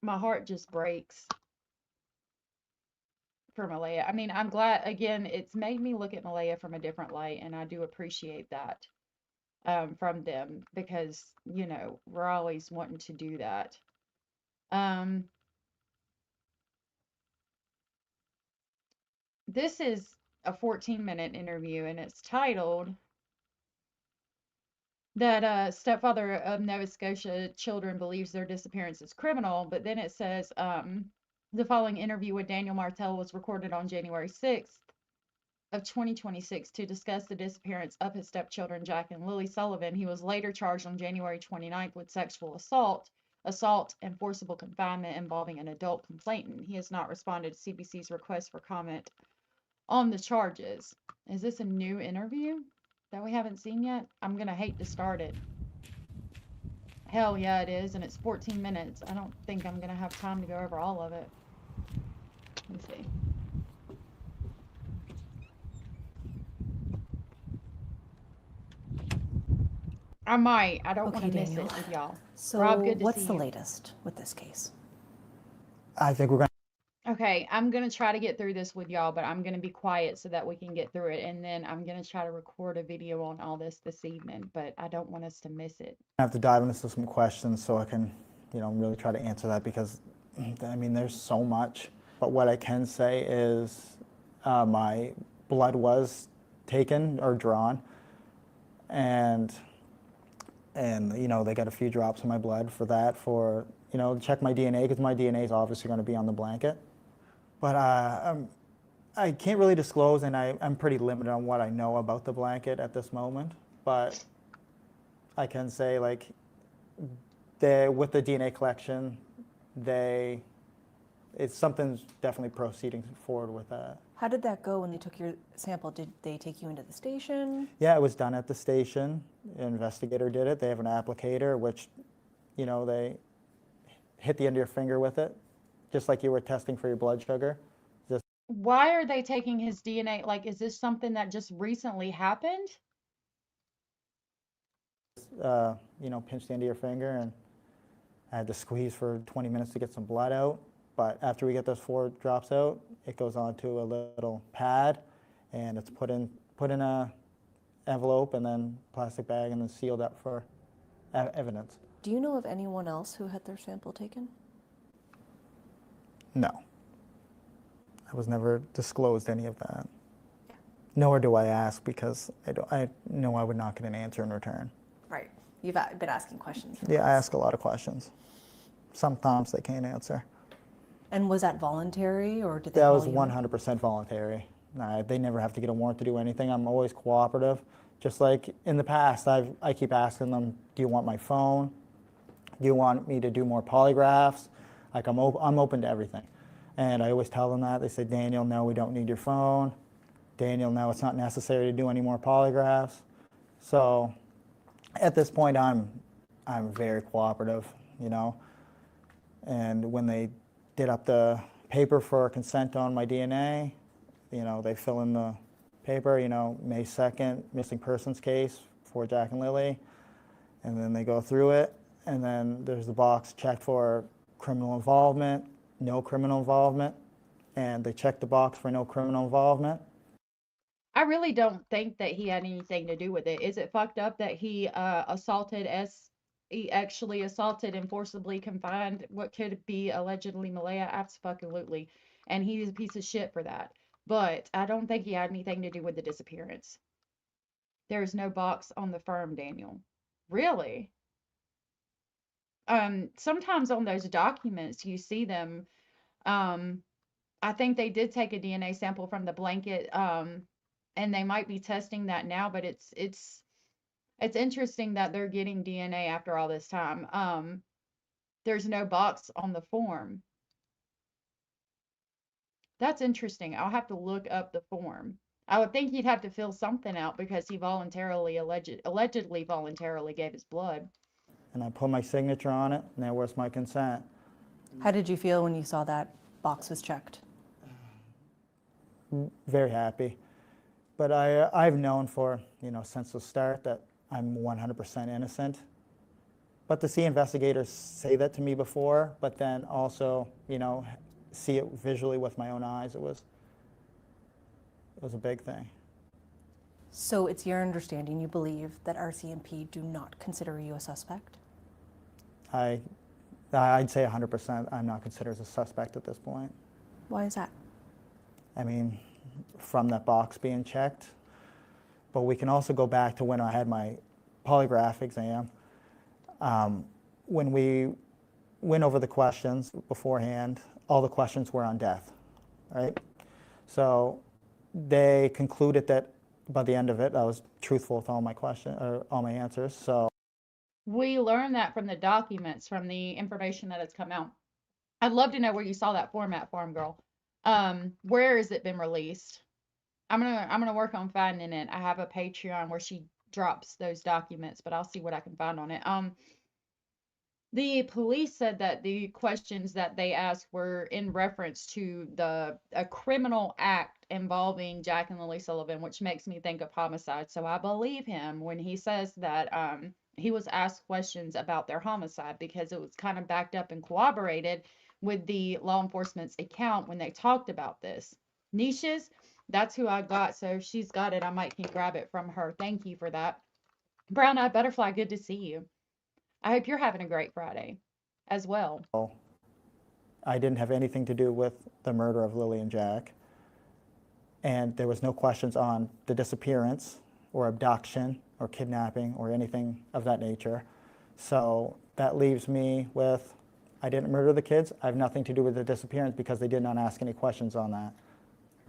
my heart just breaks for Malehya. I mean, I'm glad, again, it's made me look at Malehya from a different light, and I do appreciate that from them because, you know, we're always wanting to do that. This is a 14-minute interview, and it's titled that stepfather of Nova Scotia children believes their disappearance is criminal, but then it says the following interview with Danile Martell was recorded on January 6th of 2026 to discuss the disappearance of his stepchildren, Jack and Lilly Sullivan. He was later charged on January 29th with sexual assault, and forcible confinement involving an adult complainant. He has not responded to CBC's request for comment on the charges. Is this a new interview that we haven't seen yet? I'm gonna hate to start it. Hell yeah, it is, and it's 14 minutes. I don't think I'm gonna have time to go over all of it. Let's see. I might. I don't want to miss it with y'all. So Rob, good to what's see the you. latest with this case? I think we're going Okay, I'm going to try to get through this with y'all, but I'm going to be quiet so that we can get through it. And then I'm going to try to record a video on all this evening, but I don't want us to miss it. I have to dive into some questions so I can, you know, really try to answer that because, I mean, there's so much. But what I can say is my blood was taken or drawn, and you know, they got a few drops in my blood for that, for, you know, check my DNA, because my DNA is obviously going to be on the blanket. But I can't really disclose, and I'm pretty limited on what I know about the blanket at this moment. But I can say, like, with the DNA collection, something's definitely proceeding forward with that. How did that go when they took your sample? Did they take you into the station? Yeah, it was done at the station. An investigator did it. They have an applicator, which, you know, they hit the end of your finger with it, just like you were testing for your blood sugar. Why are they taking his DNA? Like, is this something that just recently happened? You know, pinch the end of your finger, and I had to squeeze for 20 minutes to get some blood out. But after we get those 4 drops out, it goes onto a little pad, and it's put in a envelope and then plastic bag and then sealed up for evidence. Do you know of anyone else who had their sample taken? No. I was never disclosed any of that. Nor do I ask, because I know I would not get an answer in return. Right. You've been asking questions. Yeah, I ask a lot of questions. Sometimes they can't answer. And was that voluntary, or did they That call was you? 100% voluntary. They never have to get a warrant to do anything. I'm always cooperative. Just like in the past, I keep asking them, do you want my phone? Do you want me to do more polygraphs? Like, I'm open to everything. And I always tell them that. They say, Daniel, no, we don't need your phone. Daniel, no, it's not necessary to do any more polygraphs. So at this point, I'm very cooperative, you know. And when they did up the paper for consent on my DNA, you know, they fill in the paper, you know, May 2nd, missing persons case for Jack and Lilly, and then they go through it, and then there's the box checked for criminal involvement, no criminal involvement, and they check the box for no criminal involvement. I really don't think that he had anything to do with it. Is it fucked up that he actually assaulted and forcibly confined what could be allegedly Malehya? Absolutely. And he's a piece of shit for that. But I don't think he had anything to do with the disappearance. There's no box on the firm, Daniel. Really? Sometimes on those documents, you see them. I think they did take a DNA sample from the blanket, and they might be testing that now, but it's interesting that they're getting DNA after all this time. There's no box on the form. That's interesting. I'll have to look up the form. I would think he'd have to fill something out because he allegedly voluntarily gave his blood. And I put my signature on it, and there was my consent. How did you feel when you saw that box was checked? Very happy. But I've known for, since the start that I'm 100% innocent. But to see investigators say that to me before, but then also, see it visually with my own eyes, it was a big thing. So it's your understanding, you believe that RCMP do not consider you a suspect? I'd say 100% I'm not considered as a suspect at this point. Why is that? I mean, from that box being checked, but we can also go back to when I had my polygraph exam. When we went over the questions beforehand, all the questions were on death, right? So they concluded that by the end of it, I was truthful with all my all my answers. So we learned that from the documents, from the information that has come out. I'd love to know where you saw that format, Farm Girl. Where has it been released? I'm gonna work on finding it. I have a Patreon where she drops those documents, but I'll see what I can find on it. The police said that the questions that they asked were in reference to a criminal act involving Jack and Lilly Sullivan, which makes me think of homicide. So I believe him when he says that he was asked questions about their homicide because it was kind of backed up and corroborated with the law enforcement's account when they talked about this. Niches, that's who I got. So if she's got it, I might can grab it from her. Thank you for that. Brown-eyed butterfly, good to see you. I hope you're having a great Friday as well. I didn't have anything to do with the murder of Lily and Jack. And there was no questions on the disappearance or abduction or kidnapping or anything of that nature. So that leaves me with, I didn't murder the kids. I have nothing to do with the disappearance because they did not ask any questions on that.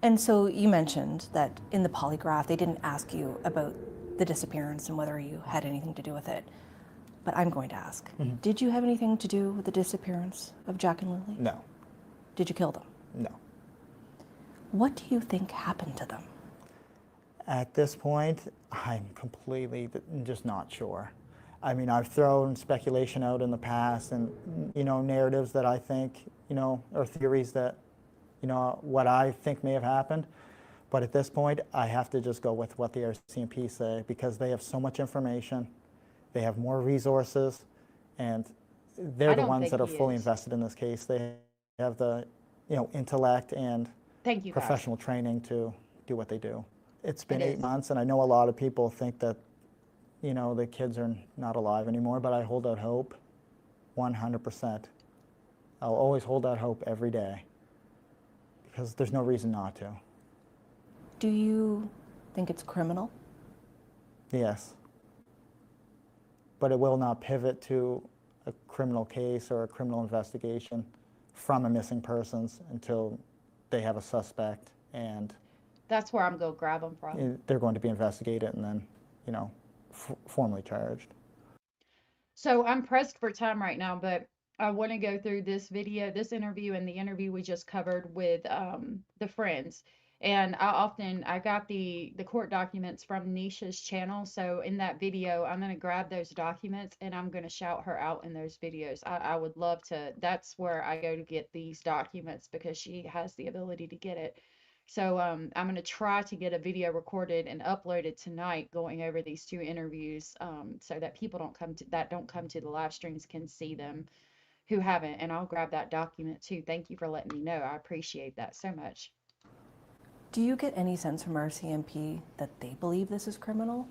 And so you mentioned that in the polygraph, they didn't ask you about the disappearance and whether you had anything to do with it. But I'm going to ask, did you have anything to do with the disappearance of Jack and Lily? No. Did you kill them? No. What do you think happened to them? At this point, I'm completely just not sure. I mean, I've thrown speculation out in the past and, narratives that I think, or theories that, what I think may have happened. But at this point, I have to just go with what the RCMP say because they have so much information. They have more resources, and they're the ones that are fully invested in this case. They have the, intellect and professional training to do what they do. It's been 8 months, and I know a lot of people think that, the kids are not alive anymore, but I hold out hope 100%. I'll always hold out hope every day because there's no reason not to. Do you think it's criminal? Yes. But it will not pivot to a criminal case or a criminal investigation from a missing persons until they have a suspect and that's where I'm going to grab them from. They're going to be investigated and then, formally charged. So I'm pressed for time right now, but I want to go through this interview and the interview we just covered with the friends. And I got the court documents from Nisha's channel. So in that video, I'm going to grab those documents and I'm going to shout her out in those videos. I would love to. That's where I go to get these documents because she has the ability to get it. So I'm going to try to get a video recorded and uploaded tonight going over these two interviews so that people don't come to the live streams can see them who haven't. And I'll grab that document too. Thank you for letting me know. I appreciate that so much. Do you get any sense from RCMP that they believe this is criminal?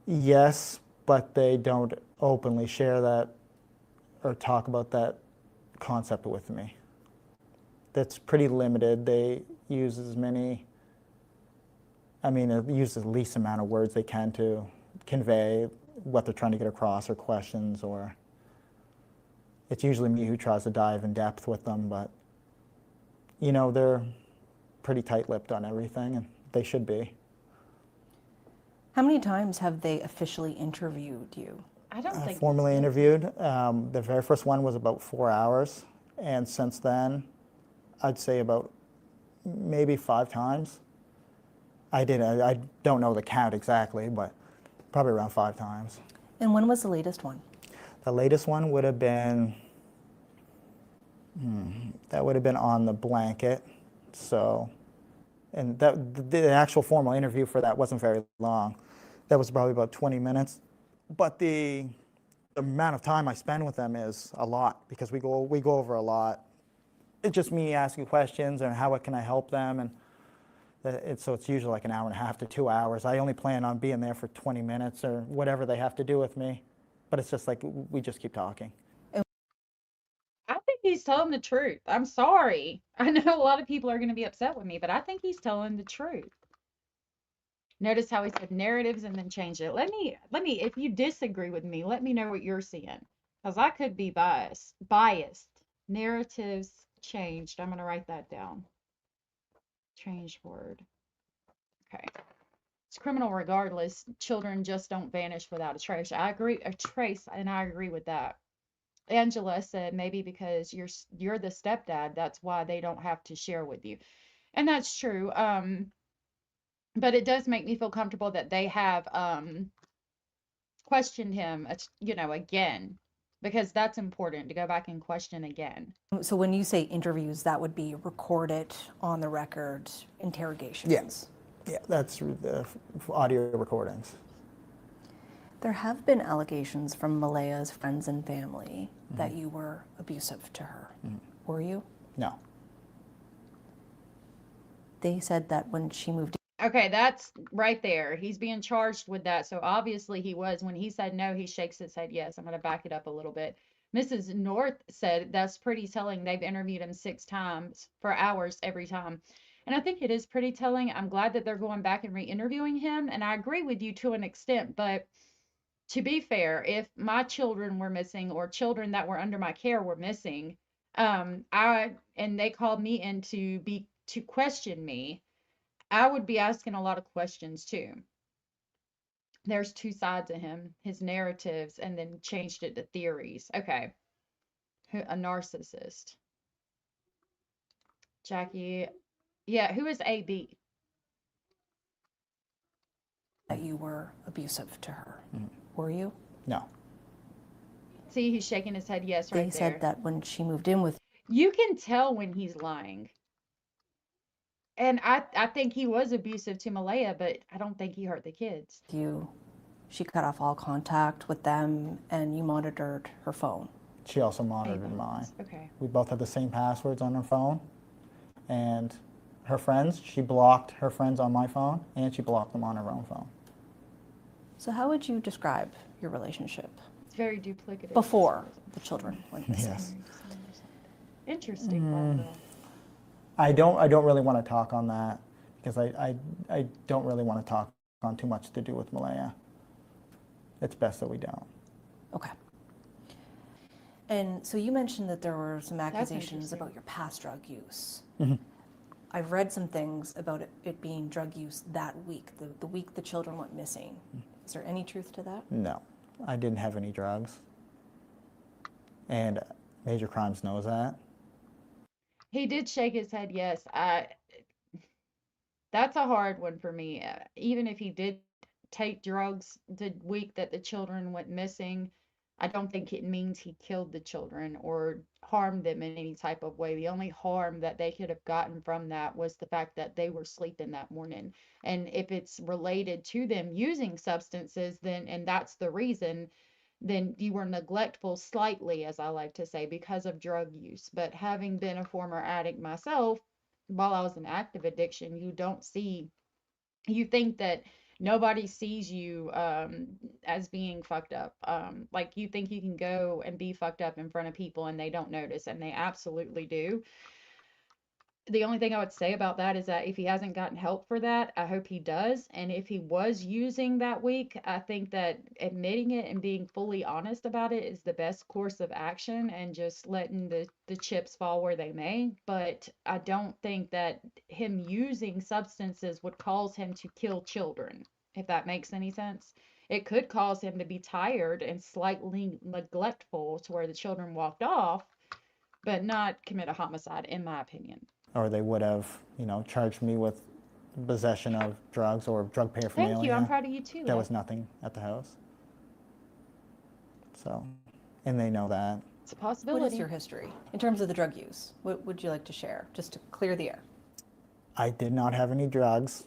Yes, but they don't openly share that or talk about that concept with me. That's pretty limited. They, use as many, use the least amount of words they can to convey what they're trying to get across or questions, or it's usually me who tries to dive in depth with them, but they're pretty tight-lipped on everything, and they should be. How many times have they officially interviewed you? I don't think Formally interviewed. The very first one was about 4 hours, and since then, I'd say about maybe 5 times. I don't know the count exactly, but probably around 5 times. And when was the latest one? The latest one would have been, that would have been on the blanket. So, and the actual formal interview for that wasn't very long. That was probably about 20 minutes. But the amount of time I spend with them is a lot, because we go over a lot. It's just me asking questions and how can I help them, and so it's usually like an hour and a half to 2 hours. I only plan on being there for 20 minutes or whatever they have to do with me, but it's just like we just keep talking. I think he's telling the truth. I'm sorry. I know a lot of people are going to be upset with me, but I think he's telling the truth. Notice how he said narratives and then changed it. Let me, if you disagree with me, let me know what you're seeing, because I could be biased. Narratives changed. I'm going to write that down. Change word. Okay. It's criminal regardless. Children just don't vanish without a trace. I agree, and I agree with that. Angela said maybe because you're the stepdad, that's why they don't have to share with you. And that's true. But it does make me feel comfortable that they have questioned him, again, because that's important to go back and question again. So when you say interviews, that would be recorded on the record interrogations? Yes. Yeah, that's the audio recordings. There have been allegations from Malehya's friends and family that you were abusive to her. Were you? No. They said that when she moved. Okay, that's right there. He's being charged with that. So obviously he was. When he said no, he shakes his head yes. I'm going to back it up a little bit. Mrs. North said that's pretty telling. They've interviewed him 6 times for hours every time. And I think it is pretty telling. I'm glad that they're going back and re-interviewing him. And I agree with you to an extent. But to be fair, if my children were missing or children that were under my care were missing, and they called me in to question me, I would be asking a lot of questions too. There's 2 sides of him, his narratives, and then changed it to theories. Okay. A narcissist. Jackie. Yeah, who is AB? That you were abusive to her. Were you? No. See, he's shaking his head yes right there. They said that when she moved in with. You can tell when he's lying. And I think he was abusive to Malehya, but I don't think he hurt the kids. She cut off all contact with them, and you monitored her phone. She also monitored mine. Okay. We both had the same passwords on her phone, and her friends, she blocked her friends on my phone, and she blocked them on her own phone. So how would you describe your relationship? It's very duplicative. Before the children went missing. Yes. Interesting, Barbara. I don't really want to talk on that, because I don't really want to talk on too much to do with Malehya. It's best that we don't. Okay. And so you mentioned that there were some accusations about your past drug use. I've read some things about it being drug use that week, the week the children went missing. Is there any truth to that? No, I didn't have any drugs. And Major Crimes knows that. He did shake his head yes. That's a hard one for me. Even if he did take drugs the week that the children went missing, I don't think it means he killed the children or harmed them in any type of way. The only harm that they could have gotten from that was the fact that they were sleeping that morning. And if it's related to them using substances, then, and that's the reason, then you were neglectful slightly, as I like to say, because of drug use. But having been a former addict myself, while I was in active addiction, you think that nobody sees you as being fucked up. Like you think you can go and be fucked up in front of people and they don't notice, and they absolutely do. The only thing I would say about that is that if he hasn't gotten help for that, I hope he does. And if he was using that week, I think that admitting it and being fully honest about it is the best course of action, and just letting the chips fall where they may. But I don't think that him using substances would cause him to kill children, if that makes any sense. It could cause him to be tired and slightly neglectful to where the children walked off, but not commit a homicide, in my opinion. Or they would have, charged me with possession of drugs or drug paraphernalia. Thank you. I'm proud of you too. There was nothing at the house. So, and they know that. It's a possibility. What is your history in terms of the drug use? What would you like to share, just to clear the air? I did not have any drugs.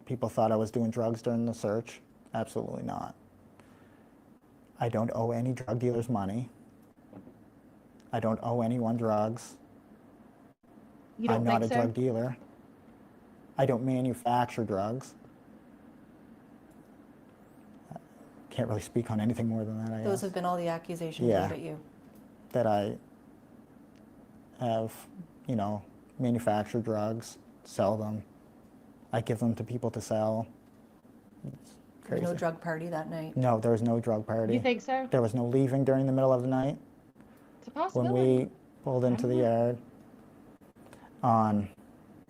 People thought I was doing drugs during the search. Absolutely not. I don't owe any drug dealers money. I don't owe anyone drugs. You don't I'm not think a so? drug dealer. I don't manufacture drugs. Can't really speak on anything more than that, I Those guess. have been all the accusations Yeah. made at you. That I have, manufactured drugs, sell them. I give them to people to sell. It's There was crazy. no drug party that night. No, there was no drug party. You think so? There was no leaving during the middle of the night. It's a When possibility. we pulled into the yard on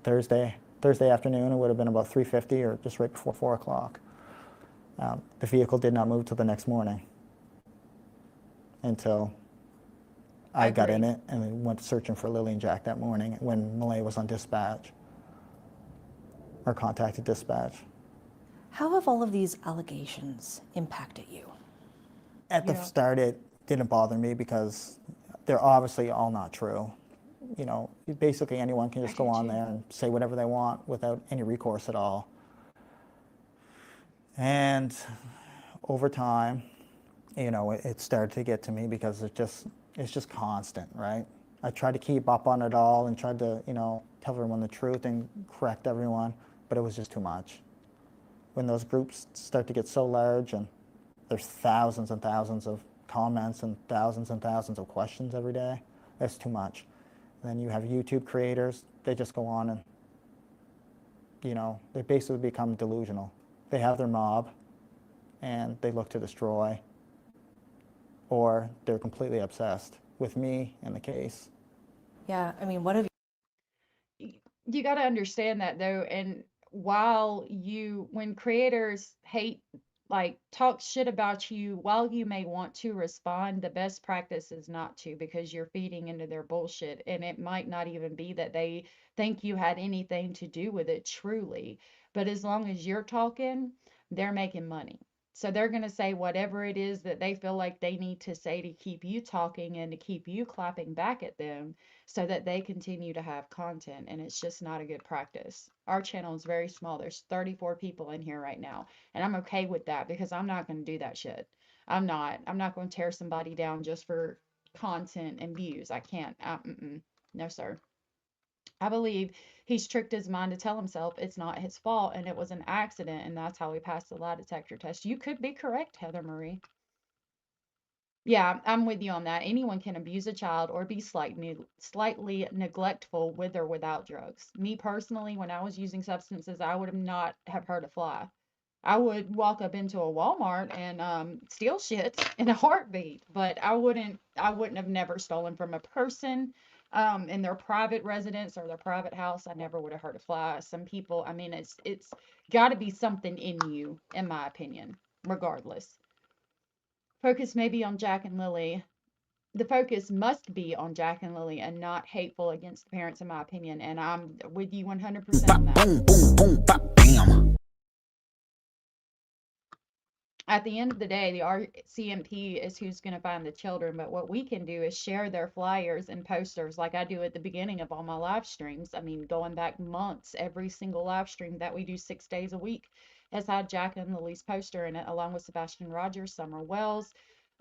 Thursday afternoon, it would have been about 3:50 or just right before 4 o'clock. The vehicle did not move till the next morning until I got in it and we went searching for Lily and Jack that morning when Malehya was on dispatch or contacted dispatch. How have all of these allegations impacted you? At the start, it didn't bother me because they're obviously all not true. Basically anyone can just go on there and say whatever they want without any recourse at all. And over time, it started to get to me because it's just constant, right? I tried to keep up on it all and tried to, tell everyone the truth and correct everyone, but it was just too much. When those groups start to get so large and there's thousands and thousands of comments and thousands of questions every day, that's too much. And then you have YouTube creators, they just go on and, they basically become delusional. They have their mob and they look to destroy, or they're completely obsessed with me and the case. Yeah, I mean, what have You got to understand that though. And when creators hate, like talk shit about you, while you may want to respond, the best practice is not to, because you're feeding into their bullshit. And it might not even be that they think you had anything to do with it truly. But as long as you're talking, they're making money. So they're going to say whatever it is that they feel like they need to say to keep you talking and to keep you clapping back at them, so that they continue to have content. And it's just not a good practice. Our channel is very small. There's 34 people in here right now. And I'm okay with that because I'm not going to do that shit. I'm not going to tear somebody down just for content and views. I can't. No, sir. I believe he's tricked his mind to tell himself it's not his fault and it was an accident, and that's how he passed the lie detector test. You could be correct, Heather Marie. Yeah, I'm with you on that. Anyone can abuse a child or be slightly neglectful with or without drugs. Me personally, when I was using substances, I would have not have hurt a fly. I would walk up into a Walmart and steal shit in a heartbeat, but I wouldn't have never stolen from a person in their private residence or their private house. I never would have hurt a fly. Some people, I mean, it's got to be something in you, in my opinion, regardless. Focus may be on Jack and Lily. The focus must be on Jack and Lily and not hateful against the parents, in my opinion. And I'm with you 100% on that. Boom, boom, boom, bop, bam. At the end of the day, the RCMP is who's going to find the children. But what we can do is share their flyers and posters like I do at the beginning of all my live streams. I mean, going back months, every single live stream that we do 6 days a week has had Jack and Lily's poster in it, along with Sebastian Rogers, Summer Wells,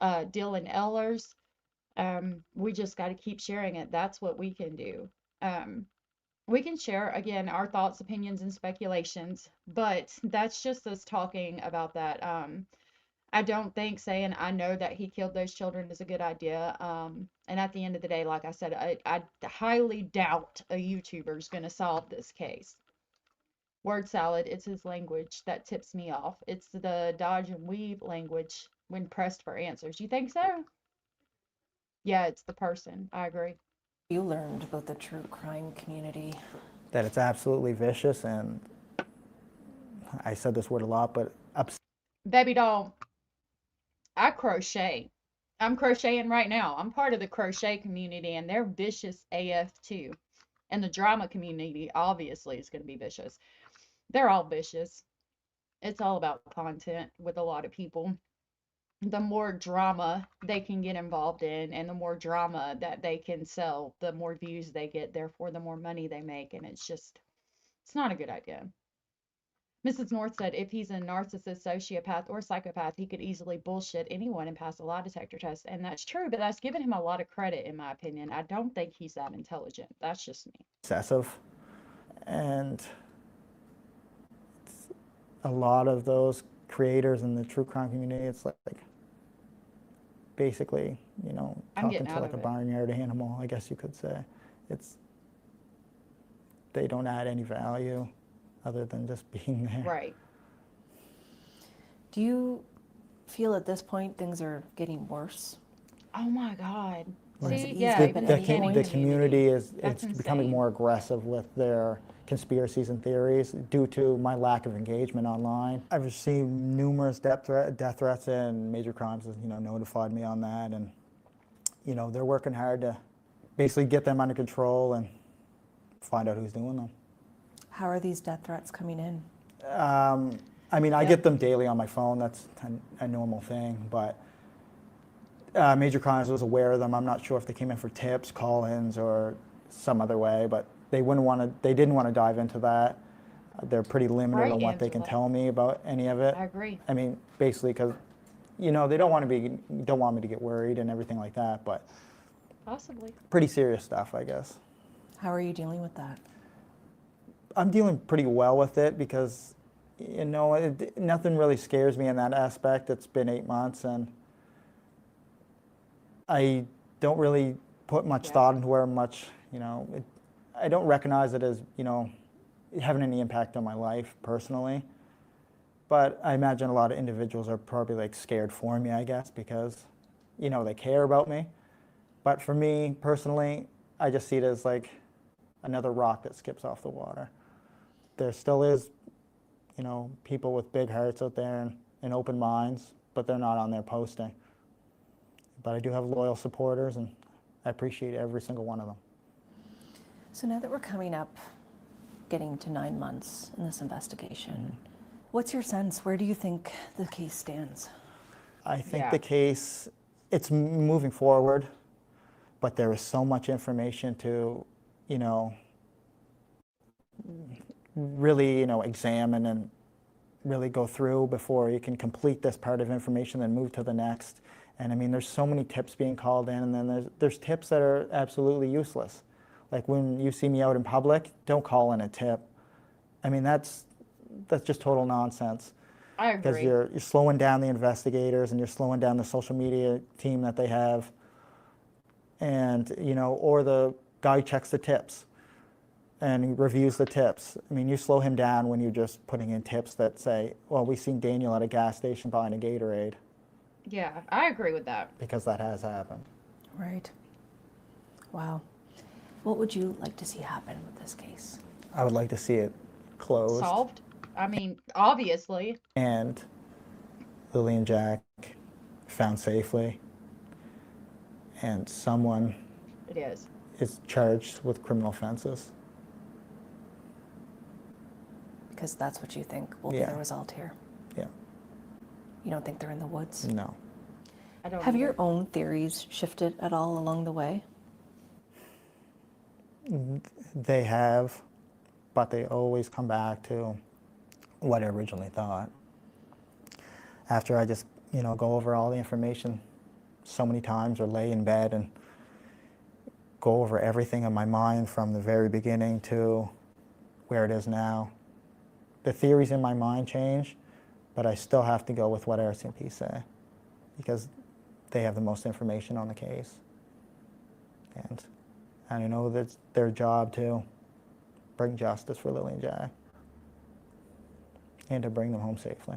Dylan Ellers. We just got to keep sharing it. That's what we can do. We can share, again, our thoughts, opinions, and speculations, but that's just us talking about that. I don't think saying I know that he killed those children is a good idea. And at the end of the day, like I said, I highly doubt a YouTuber is going to solve this case. Word salad, it's his language that tips me off. It's the dodge and weave language when pressed for answers. You think so? Yeah, it's the person. I agree. You learned about the true crime community. That it's absolutely vicious, and I said this word a lot, but Baby doll, I crochet. I'm crocheting right now. I'm part of the crochet community, and they're vicious AF too. And the drama community, obviously, is going to be vicious. They're all vicious. It's all about content with a lot of people. The more drama they can get involved in and the more drama that they can sell, the more views they get, therefore the more money they make. And it's not a good idea. Mrs. North said if he's a narcissist, sociopath, or psychopath, he could easily bullshit anyone and pass a lie detector test. And that's true, but that's giving him a lot of credit, in my opinion. I don't think he's that intelligent. That's just me. Excessive. And a lot of those creators in the true crime community, it's like basically, talking to like a barnyard animal, I guess you could say. They don't add any value other than just being there. Right. Do you feel at this point things are getting worse? Oh my God. See, yeah, the community it's insane. becoming more aggressive with their conspiracies and theories due to my lack of engagement online. I've received numerous death threats, and Major Crimes has notified me on that, and they're working hard to basically get them under control and find out who's doing them. How are these death threats coming in? I get them daily on my phone. That's a normal thing, but Major Crimes was aware of them. I'm not sure if they came in for tips, call-ins, or some other way, but they didn't want to dive into that. They're pretty limited on what they can tell me about any of it. I agree. Basically because, they don't want me to get worried and everything like that, but possibly pretty serious stuff, I guess. How are you dealing with that? I'm dealing pretty well with it because, nothing really scares me in that aspect. It's been 8 months, and I don't really put much thought into where much, I don't recognize it as, having any impact on my life personally. But I imagine a lot of individuals are probably scared for me, I guess, because, they care about me. But for me personally, I just see it as another rock that skips off the water. There still is, people with big hearts out there and open minds, but they're not on there posting. But I do have loyal supporters, and I appreciate every single one of them. So now that we're coming up, getting to 9 months in this investigation, what's your sense? Where do you think the case stands? I think the case, it's moving forward, but there is so much information to, really, examine and really go through before you can complete this part of information, then move to the next. And there's so many tips being called in, and then there's tips that are absolutely useless. Like when you see me out in public, don't call in a tip. That's just total nonsense. I agree. Because you're slowing down the investigators, and you're slowing down the social media team that they have, and or the guy who checks the tips and he reviews the tips. You slow him down when you're just putting in tips that say, well, we seen Daniel at a gas station buying a Gatorade. Yeah, I agree with that. Because that has happened. Right. Wow. What would you like to see happen with this case? I would like to see it closed. Solved? Obviously. And Lily and Jack found safely. And someone is charged with criminal offenses. Because that's what you think will be the result here? Yeah. You don't think they're in the woods? No. I don't Have either. your own theories shifted at all along the way? They have, but they always come back to what I originally thought. After I just, go over all the information so many times, or lay in bed and go over everything in my mind from the very beginning to where it is now. The theories in my mind change, but I still have to go with what RCMP say because they have the most information on the case. And I know that's their job to bring justice for Lily and Jack and to bring them home safely.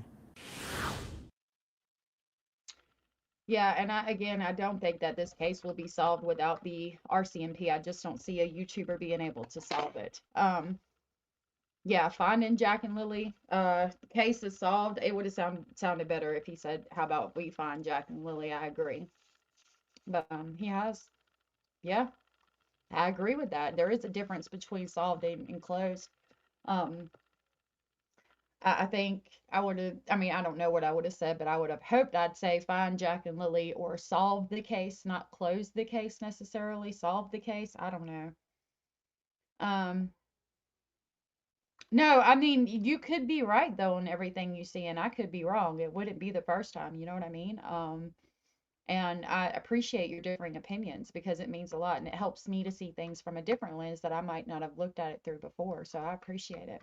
Yeah, and I don't think that this case will be solved without the RCMP. I just don't see a YouTuber being able to solve it. Yeah, finding Jack and Lily, case is solved. It would have sounded better if he said, "How about we find Jack and Lily?" I agree, but he has. Yeah, I agree with that. There is a difference between solved and closed. I think I would have, I mean, I don't know what I would have said, but I would have hoped I'd say find Jack and Lily or solve the case, not close the case necessarily, solve the case. I don't know. No, I mean, you could be right though in everything you see, and I could be wrong. It wouldn't be the first time, you know what I mean? And I appreciate your differing opinions because it means a lot and it helps me to see things from a different lens that I might not have looked at it through before. So I appreciate it.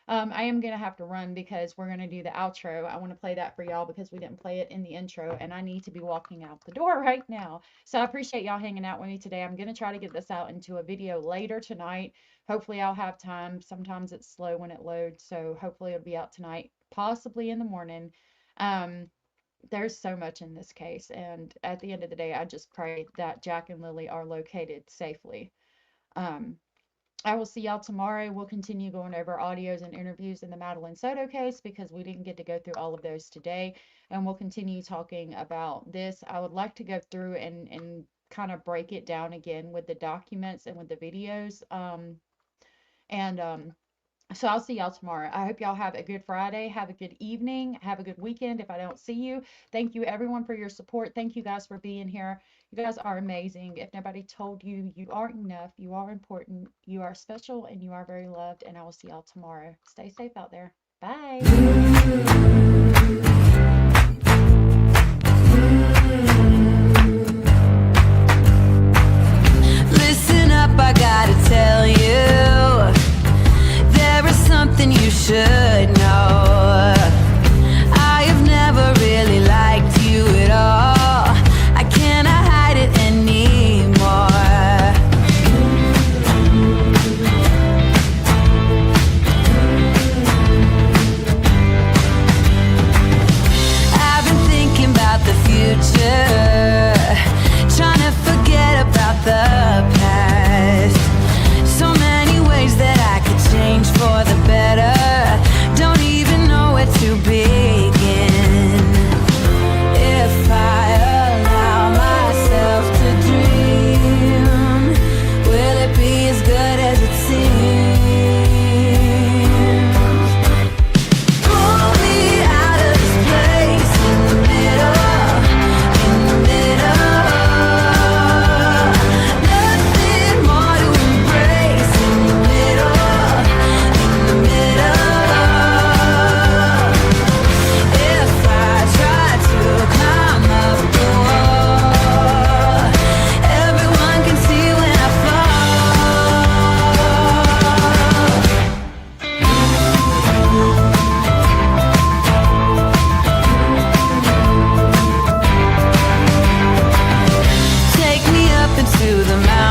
I am going to have to run because we're going to do the outro. I want to play that for y'all because we didn't play it in the intro and I need to be walking out the door right now. So I appreciate y'all hanging out with me today. I'm going to try to get this out into a video later tonight. Hopefully I'll have time. Sometimes it's slow when it loads. So hopefully it'll be out tonight, possibly in the morning. There's so much in this case. And at the end of the day, I just pray that Jack and Lily are located safely. I will see y'all tomorrow. We'll continue going over audios and interviews in the Madeline Soto case because we didn't get to go through all of those today. And we'll continue talking about this. I would like to go through and kind of break it down again with the documents and with the videos. So I'll see y'all tomorrow. I hope y'all have a good Friday. Have a good evening. Have a good weekend if I don't see you. Thank you everyone for your support. Thank you guys for being here. You guys are amazing. If nobody told you, you are enough. You are important. You are special and you are very loved. And I will see y'all tomorrow. Stay safe out there. Bye. Listen up, I gotta tell you, there is something you should know. I have never really liked you at all. I cannot hide it anymore. I've been thinking about the future, trying to forget about the past. So many ways that I could change for the better. Don't even know where to begin. If I allow myself to dream, will it be as good as it seems? Pull me out of this place in the middle, in the middle. Nothing more to embrace in the middle, in the middle. If I try to climb up the wall, everyone can see when I fall. Take me up into the mountains.